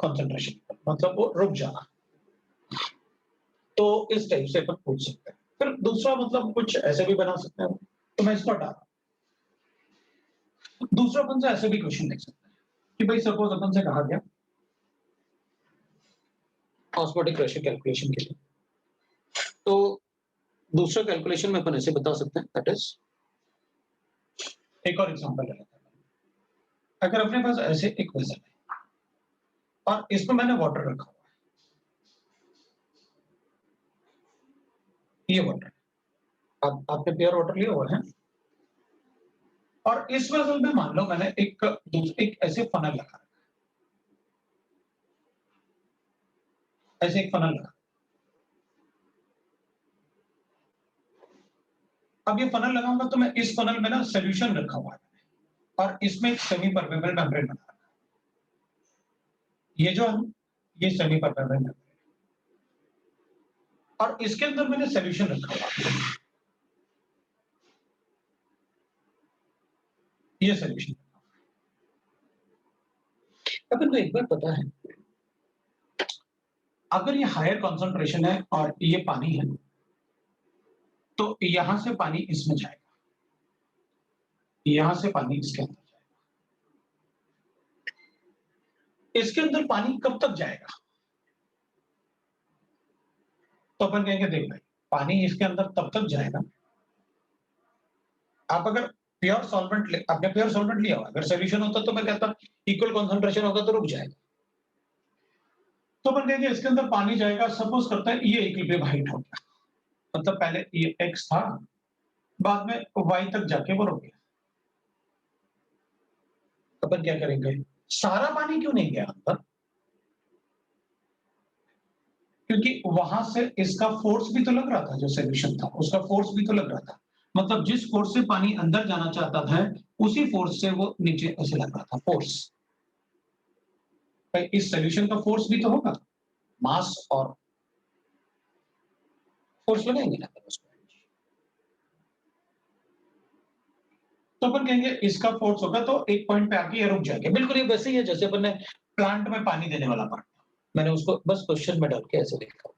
कंसंट्रेशन, मतलब वो रुक जाना। तो इस टाइप से अपन पूछ सकते हैं। फिर दूसरा मतलब कुछ ऐसे भी बना सकते हैं, तो मैं इसको हटा रहा हूं। दूसरा अपन से ऐसे भी क्वेश्चन देख सकते हैं कि भाई सपोज अपन से कहा गया ऑस्मोटिक प्रेशर कैलकुलेशन के लिए, तो दूसरा कैलकुलेशन में अपन ऐसे बता सकते हैं, दैट इज एक और एग्जांपल ले लेते हैं। अगर अपने पास ऐसे एक वेसल है और इसमें मैंने वाटर रखा हुआ है, ये वाटर आपने प्योर वाटर लिया हुआ है, और इस वेसल में मान लो मैंने एक ऐसे फनल लगा, ऐसे एक फनल लगा। अब ये फनल लगाऊंगा तो मैं इस फनल में ना सॉल्यूशन रखा हुआ है और इसमें एक सेमी परमेबल मेम्ब्रेन बना रखा है। ये जो है ये सेमी परमेबल मेम्ब्रेन, और इसके अंदर मैंने सॉल्यूशन रखा हुआ है, ये सॉल्यूशन। अब इनको एक बार पता है, अगर ये हायर कॉन्सेंट्रेशन है और ये पानी है, तो यहां से पानी इसमें जाएगा, यहां से पानी इसके अंदर जाएगा। इसके अंदर पानी कब तक जाएगा? तो अपन कहेंगे देख भाई, पानी इसके अंदर तब तक जाएगा, आप अगर प्योर सॉल्वेंट आपने प्योर सॉल्वेंट लिया हुआ, अगर सॉल्यूशन होता तो मैं कहता इक्वल कॉन्सेंट्रेशन होगा तो रुक जाएगा। तो अपन कहेंगे इसके अंदर पानी जाएगा, सपोज करता है ये इक्विलिब्रियम हाइट हो गया, मतलब पहले ये x था, बाद में y तक जाके वो रुक गया। अपन क्या करेंगे, सारा पानी क्यों नहीं गया अंदर? क्योंकि वहां से इसका फोर्स भी तो लग रहा था, जो सॉल्यूशन था उसका फोर्स भी तो लग रहा था, मतलब जिस फोर्स से पानी अंदर जाना चाहता था उसी फोर्स से वो नीचे ऐसे लग रहा था फोर्स। इस सॉल्यूशन का फोर्स भी तो होगा, मास और फोर्स लगाएंगे ना उसको। तो अपन कहेंगे इसका फोर्स होगा तो एक पॉइंट पे आके ये रुक जाएंगे। बिल्कुल ये वैसे ही है जैसे अपन ने प्लांट में पानी देने वाला पार्ट, मैंने उसको बस क्वेश्चन में डाल के ऐसे लिखा।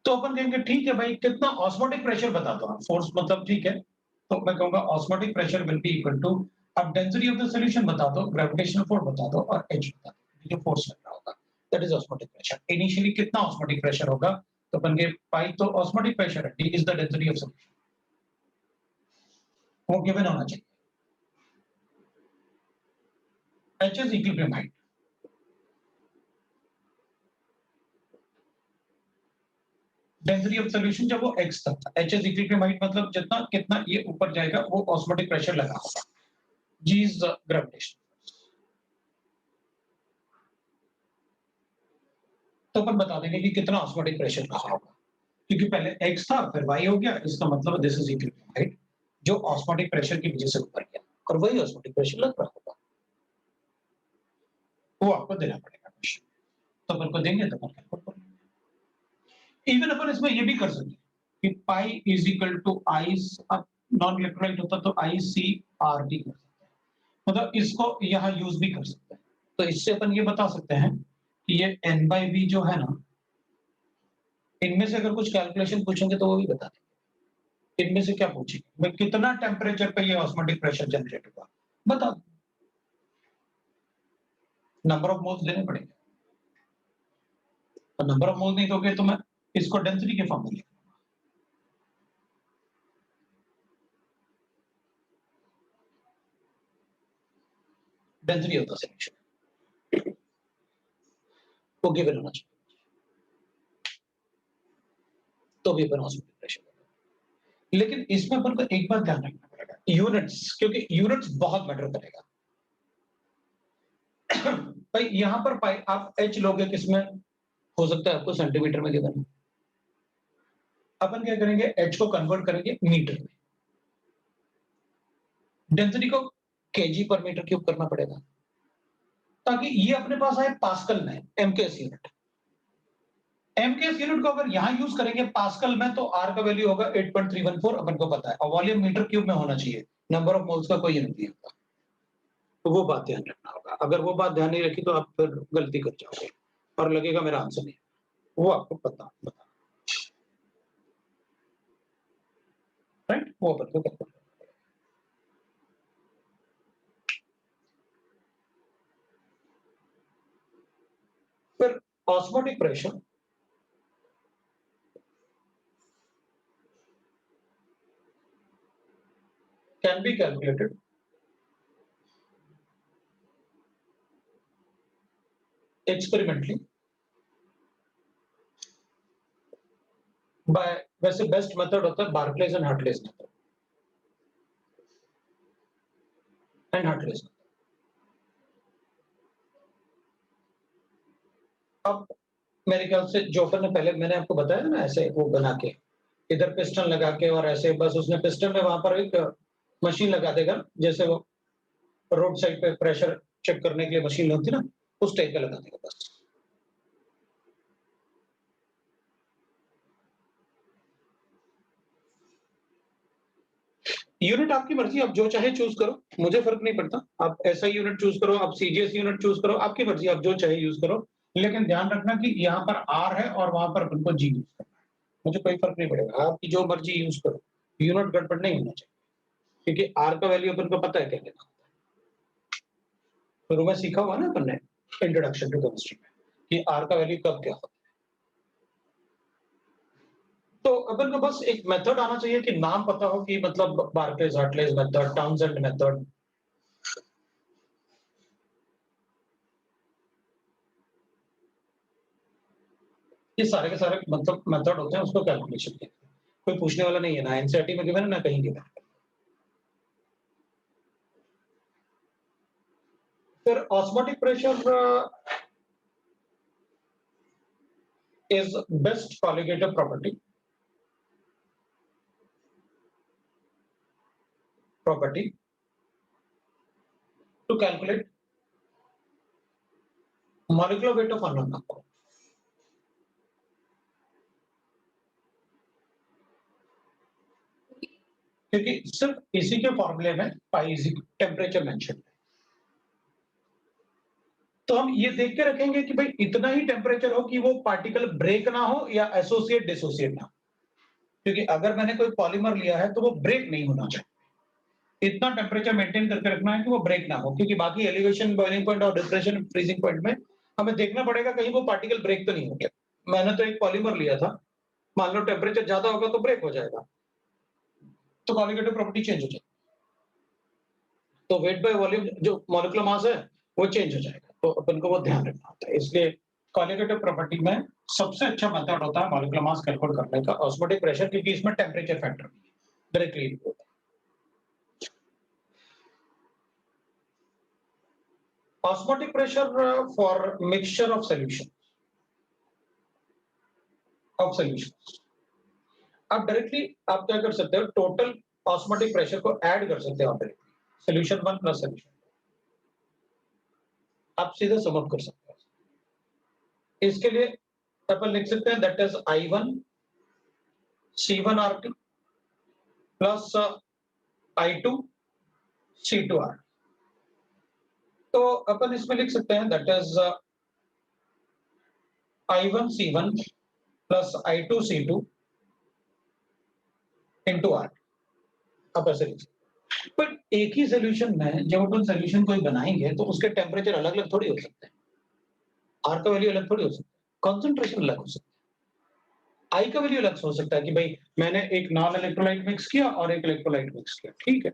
तो अपन कहेंगे ठीक है भाई, कितना ऑस्मोटिक प्रेशर बता दो आप, फोर्स मतलब ठीक है, तो मैं कहूंगा osmotic pressure will be equal to, अब डेंसिटी ऑफ द सॉल्यूशन बता दो, ग्रेविटेशनल फोर्स बता दो और एच बता दो, जो फोर्स लग रहा होगा, that is osmotic pressure. Initially कितना ऑस्मोटिक प्रेशर होगा, तो अपन के पाई तो ऑस्मोटिक प्रेशर है, D is the density of solution, वो गिवन होना चाहिए। H is equilibrium height, density of solution जब वो x तक था, h इज इक्विलिब्रियम हाइट मतलब जितना कितना ये ऊपर जाएगा वो ऑस्मोटिक प्रेशर लगा होगा, g इज ग्रेविटेशन। तो अपन बता देंगे कि कितना ऑस्मोटिक प्रेशर रहा होगा, क्योंकि पहले x था फिर y हो गया, इसका मतलब दिस इज इक्विलिब्रियम हाइट जो ऑस्मोटिक प्रेशर की वजह से ऊपर गया, और वही ऑस्मोटिक प्रेशर लग रहा होगा, वो आपको देना पड़ेगा क्वेश्चन। तो अपन को देंगे तो अपन कैलकुलेट कर लेंगे। इवन अपन इसमें ये भी कर सकते हैं कि pi is equal to I, non electrolyte होता तो आई सी आर टी कर सकते हैं, मतलब इसको यहाँ यूज भी कर सकते हैं। तो इससे अपन ये बता सकते हैं कि ये n बाई वी जो है ना, इनमें से अगर कुछ कैलकुलेशन पूछेंगे तो वो भी बता देंगे। इनमें से क्या पूछेंगे, मैं कितना टेम्परेचर पे ये ऑस्मोटिक प्रेशर जनरेट होगा बता, नंबर ऑफ मोल्स देने पड़ेंगे, और नंबर ऑफ मोल्स नहीं दोगे तो मैं इसको डेंसिटी के फॉर्म में लिखूंगा, डेंसिटी ऑफ द सॉल्यूशन। वो गिवन होना चाहिए, तो भी अपन ऑस्मोटिक प्रेशर। लेकिन इसमें अपन को एक बात ध्यान रखना पड़ेगा, यूनिट्स, क्योंकि यूनिट्स बहुत मैटर करेगा। भाई यहाँ पर आप एच लोगे किसमें, हो सकता है आपको सेंटीमीटर में गिवन। अपन क्या करेंगे, एच को कन्वर्ट करेंगे मीटर में, डेंसिटी को केजी पर मीटर क्यूब करना पड़ेगा, ताकि ये अपने पास आए पास्कल में, एमकेएस यूनिट। एमकेएस यूनिट को अगर यहां यूज करेंगे पास्कल में, तो आर का वैल्यू होगा 8.314, अपन को पता है, और वॉल्यूम मीटर क्यूब में होना चाहिए, नंबर ऑफ मोल्स का कोई यूनिट नहीं होता। तो वो बात ध्यान रखना होगा, अगर वो बात ध्यान नहीं रखी तो आप फिर गलती कर जाओगे और लगेगा मेरा आंसर नहीं, वो आपको पता राइट, वो अपन को पता। फिर osmotic pressure can be calculated experimentally by, वैसे बेस्ट मेथड होता है बार्कलेज एंड हार्टलेज मेथड, अब मेरे ख्याल से जो अपन ने पहले मैंने आपको बताया ना, ऐसे वो बना के इधर पिस्टन लगा के, और ऐसे बस उसने पिस्टन में वहां पर एक मशीन लगा देगा, जैसे वो रोड साइड पे प्रेशर चेक करने के लिए मशीन होती है ना, उस टाइप का लगा देगा बस। यूनिट आपकी मर्जी, आप जो चाहे चूज करो, मुझे फर्क नहीं पड़ता, आप ऐसा यूनिट चूज करो, आप सीजीएस यूनिट चूज करो, आपकी मर्जी, आप जो चाहे यूज करो, लेकिन ध्यान रखना कि यहाँ पर आर है और वहां पर अपन को जी यूज करना है, मुझे कोई फर्क नहीं पड़ेगा, आपकी जो मर्जी यूज करो, यूनिट गड़बड़ नहीं होना चाहिए, क्योंकि आर का वैल्यू अपन को पता है क्या लेना होता है, शुरू में सीखा हुआ ना अपन ने इंट्रोडक्शन टू केमिस्ट्री में कि आर का वैल्यू कब क्या होता है। तो अपन को बस एक मेथड आना चाहिए कि नाम पता हो, कि मतलब बार्कलेज हार्टलेज मेथड, टाउनसेंड मेथड, ये सारे के सारे मतलब मेथड होते हैं उसको कैलकुलेशन के, कोई पूछने वाला नहीं है, ना एनसीईआरटी में गिवन है ना कहीं गिवन है। फिर osmotic pressure is best colligative property to calculate molecular weight of unknown number. क्योंकि सिर्फ इसी के फॉर्मूले में पाई टेम्परेचर मेंशन है, तो हम ये देख के रखेंगे कि भाई इतना ही टेम्परेचर हो कि वो पार्टिकल ब्रेक ना हो या एसोसिएट डिसोसिएट ना हो, क्योंकि अगर मैंने कोई पॉलीमर लिया है तो वो ब्रेक नहीं होना चाहिए, इतना टेम्परेचर मेंटेन करके रखना है कि वो ब्रेक ना हो, क्योंकि बाकी एलिवेशन, बॉइलिंग पॉइंट और डिप्रेशन, फ्रीजिंग पॉइंट में हमें देखना पड़ेगा कहीं वो पार्टिकल ब्रेक तो नहीं हो गया। मैंने तो एक पॉलीमर लिया था, मान लो टेम्परेचर ज्यादा होगा तो ब्रेक हो जाएगा, तो कॉलिगेटिव प्रॉपर्टी चेंज हो जाएगी, तो वेट बाय वॉल्यूम जो मॉलिक्यूलर मास है वो चेंज हो जाएगा, तो अपन को वो ध्यान रखना होता है। इसलिए कॉलिगेटिव प्रॉपर्टी में सबसे अच्छा मेथड होता है मॉलिक्यूलर मास कैलकुलेट करने का ऑस्मोटिक प्रेशर, क्योंकि इसमें टेम्परेचर फैक्टर डायरेक्टली होता है। Osmotic pressure for mixture of solutions. आप डायरेक्टली आप क्या कर सकते हो, टोटल ऑस्मोटिक प्रेशर को ऐड कर सकते हो आप डायरेक्टली, सोल्यूशन 1 प्लस सोल्यूशन, आप सीधे सम अप कर सकते हो। इसके लिए अपन लिख सकते हैं that is I1 C1RT plus I2 C2R। तो अपन इसमें लिख सकते हैं that is I1 C1 plus I2 C2 into R, आप ऐसे लिख सकते हैं। पर एक ही सोल्यूशन में जब अपन सोल्यूशन कोई बनाएंगे तो उसके टेम्परेचर अलग अलग थोड़ी हो सकते हैं, आर का वैल्यू अलग थोड़ी हो सकता है, कॉन्सेंट्रेशन अलग हो सकता है, आई का वैल्यू अलग हो सकता है कि भाई मैंने एक नॉन इलेक्ट्रोलाइट मिक्स किया और एक इलेक्ट्रोलाइट मिक्स किया, ठीक है,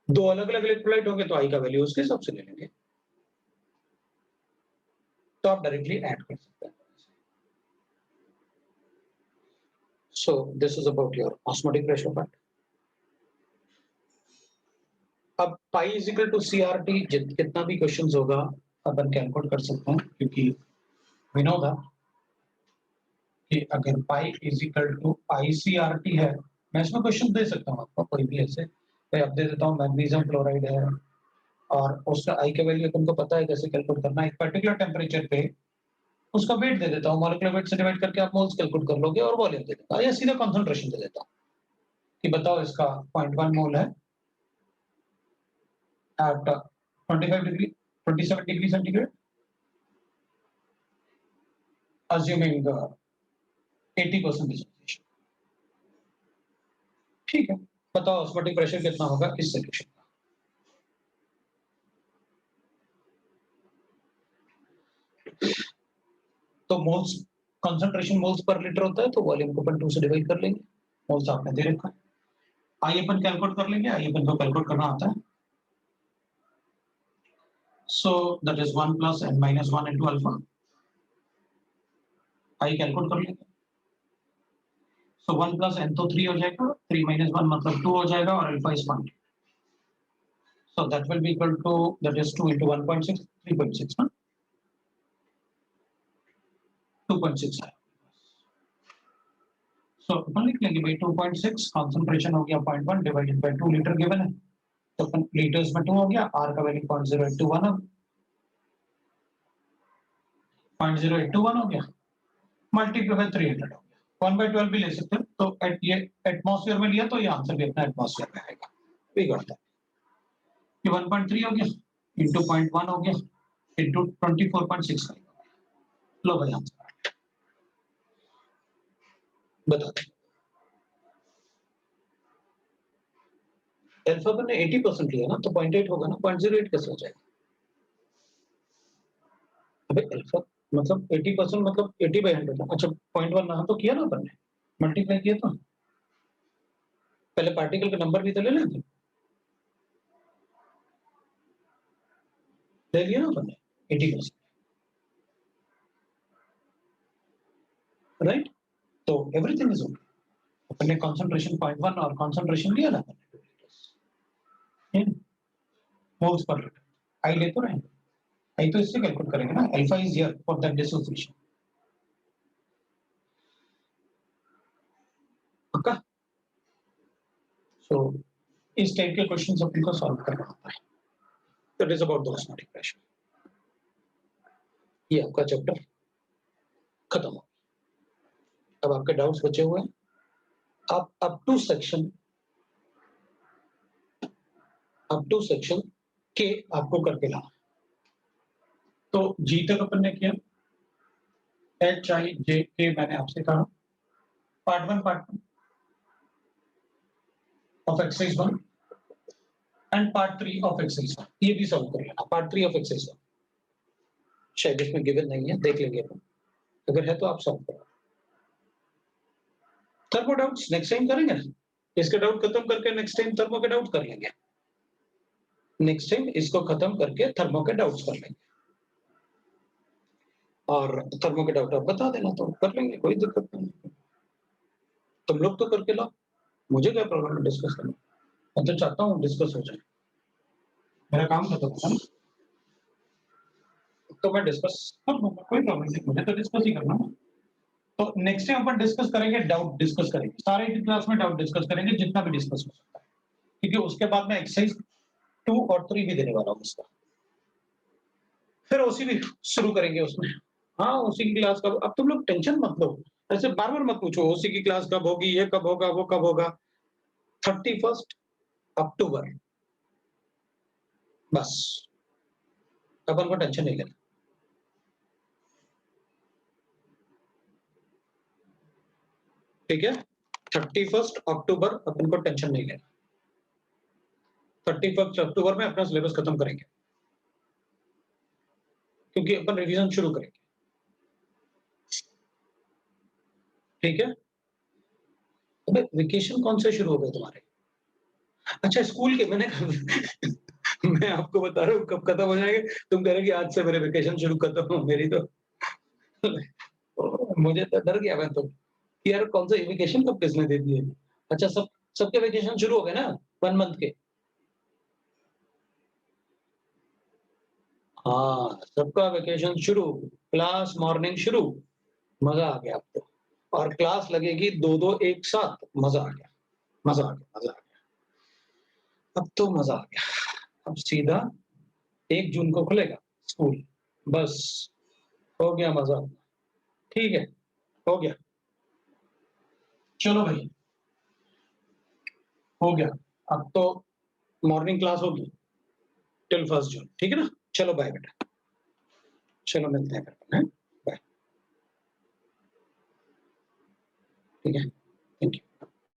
दो अलग अलग इलेक्ट्रोलाइट होंगे तो आई का वैल्यू उसके हिसाब से ले लेंगे। तो आप डायरेक्टली ऐड कर सकते हैं। So this is about your osmotic pressure part. अब pi is equal to CRT, कितना भी क्वेश्चंस होगा अपन कैलकुलेट कर सकते हैं, क्योंकि वी नो दैट कि अगर pi is equal to ICRT है, मैं इसमें क्वेश्चन दे सकता हूँ आपको कोई भी ऐसे, मैं अब दे देता हूँ मैग्नीशियम क्लोराइड है और उसका आई का वैल्यू तुमको पता है कैसे कैलकुलेट करना है, एक पर्टिकुलर टेम्परेचर पे उसका वेट दे देता हूँ, मॉलिक्यूलर वेट से डिवाइड करके आप मोल्स कैलकुलेट कर लोगे और वॉल्यूम दे देता हूँ या सीधा कंसंट्रेशन दे देता हूँ कि बताओ इसका 0.1 मोल है at 25 degree 27 degree centigrade, assuming 80% dissociation. ठीक है, बताओ ऑस्मोटिक प्रेशर कितना होगा इस सॉल्यूशन का। तो moles concentration moles per litre होता है, तो वॉल्यूम को अपन 2 से डिवाइड कर लेंगे, मोल्स आपने दे रखा है। आइए अपन कैलकुलेट कर लेंगे, आइए अपन को कैलकुलेट करना आता है। So that is 1 plus n minus 1 into alpha. आइए कैलकुलेट कर लेंगे। सो 1 प्लस n तो 3 हो जाएगा, 3 माइनस 1 मतलब 2 हो जाएगा और alpha is 1। So that will be equal to that is 2 into 1.6 3.6 ना 2.6 है। सो अपन लिख लेंगे भाई 2.6 कंसंट्रेशन हो गया 0.1 डिवाइडेड बाय 2 लीटर गिवन है, तो अपन लीटर्स में 2 हो गया, r का वैल्यू 0.0821 अब 0.0821 हो गया, मल्टीप्लाई बाय 300 हो गया, 1/12 भी ले सकते हैं, तो ये एटमॉस्फेयर में लिया तो ये आंसर भी अपना एटमॉस्फेयर में आएगा। वही करता है कि 1.3 हो गया इंटू 0.1 हो गया इंटू 24.65 हो गया। लो भाई आंसर बता दो। अल्फा पर ने 80% लिया ना, तो 0.8 होगा ना, 0.08 कैसे हो जाएगा? अबे अल्फा मतलब 80% मतलब 80/100 था। अच्छा 0.1 ना तो किया ना अपन ने, मल्टीप्लाई किया तो पहले पार्टिकल का नंबर भी तो ले लेते, ले लिया ना अपन ने 80%, राइट? तो एवरीथिंग इज ओके। अपन ने कंसंट्रेशन 0.1 और कंसंट्रेशन लिया ना अपन ने मोल्स पर लीटर, आई ले तो रहे हैं, आई तो इससे कैलकुलेट करेंगे ना, alpha is here for that dissociation. पक्का? सो इस टाइप के क्वेश्चंस अपन को सॉल्व करना होता है। That is about the osmotic pressure. ये आपका चैप्टर खत्म हो। अब आपके डाउट्स बचे हुए हैं, आप अप टू सेक्शन के आपको करके लाना। तो जी तक अपन ने किया, एच आई जे के मैंने आपसे कहा, part 1 of exercise 1 and part 3 of exercise 1 ये भी सॉल्व कर लेना। पार्ट 3 ऑफ एक्सरसाइज 1 शायद इसमें गिवन नहीं है, देख लेंगे अपन, अगर है तो आप सॉल्व करो। थर्मो डाउट्स नेक्स्ट टाइम करेंगे ना, इसके डाउट खत्म करके नेक्स्ट टाइम थर्मो के डाउट कर लेंगे, नेक्स्ट टाइम इसको खत्म करके थर्मो के डाउट्स कर लेंगे, और थर्मो के डाउट आप बता देना तो कर लेंगे, कोई दिक्कत नहीं। तुम लोग तो करके लाओ, मुझे क्या प्रॉब्लम है डिस्कस करने, मैं तो चाहता हूँ डिस्कस हो जाए, मेरा काम खत्म होगा ना, तो मैं डिस्कस कर लूंगा, कोई प्रॉब्लम नहीं, मुझे तो डिस्कस ही करना है। तो नेक्स्ट टाइम अपन डिस्कस करेंगे, डाउट डिस्कस करेंगे, सारे क्लास में डाउट डिस्कस करेंगे जितना भी डिस्कस हो सकता है, क्योंकि उसके बाद में एक्सरसाइज 2 और 3 भी देने वाला हूँ उसका, फिर ओसी भी शुरू करेंगे उसमें। हाँ ओसी की क्लास कब, अब तुम लोग टेंशन मत लो, ऐसे बार बार मत पूछो ओसी की क्लास कब होगी, ये कब होगा, वो कब होगा। 31 अक्टूबर, बस अपन को टेंशन नहीं लेना। ठीक है, 31 अक्टूबर अपन को टेंशन नहीं लेना, 31 अक्टूबर में अपना सिलेबस खत्म करेंगे, क्योंकि अपन रिवीजन शुरू करेंगे। ठीक है, अबे वेकेशन कौन से शुरू हो गए तुम्हारे? अच्छा स्कूल के, मैंने मैं आपको बता रहा हूँ कब खत्म हो जाएंगे, तुम कह रहे कि आज से मेरे वेकेशन शुरू खत्म हो, मेरी तो मुझे तो डर गया मैं तो कि यार कौन सा वेकेशन कब किसने दे दिए। अच्छा सबके वेकेशन शुरू हो गए ना 1 मंथ के। हाँ, सबका वेकेशन शुरू, क्लास मॉर्निंग शुरू, मज़ा आ गया अब तो। और क्लास लगेगी 2-2 एक साथ, मज़ा आ गया, मज़ा आ गया, मज़ा आ गया। अब तो मज़ा आ गया। अब सीधा 1 जून को खुलेगा स्कूल, बस हो गया मज़ा। ठीक है, हो गया। चलो भाई, हो गया। अब तो मॉर्निंग क्लास होगी टिल 1 जून, ठीक है ना? चलो बाय बेटा, चलो मिलते हैं फिर, हैं? बाय, ठीक है? Thank you.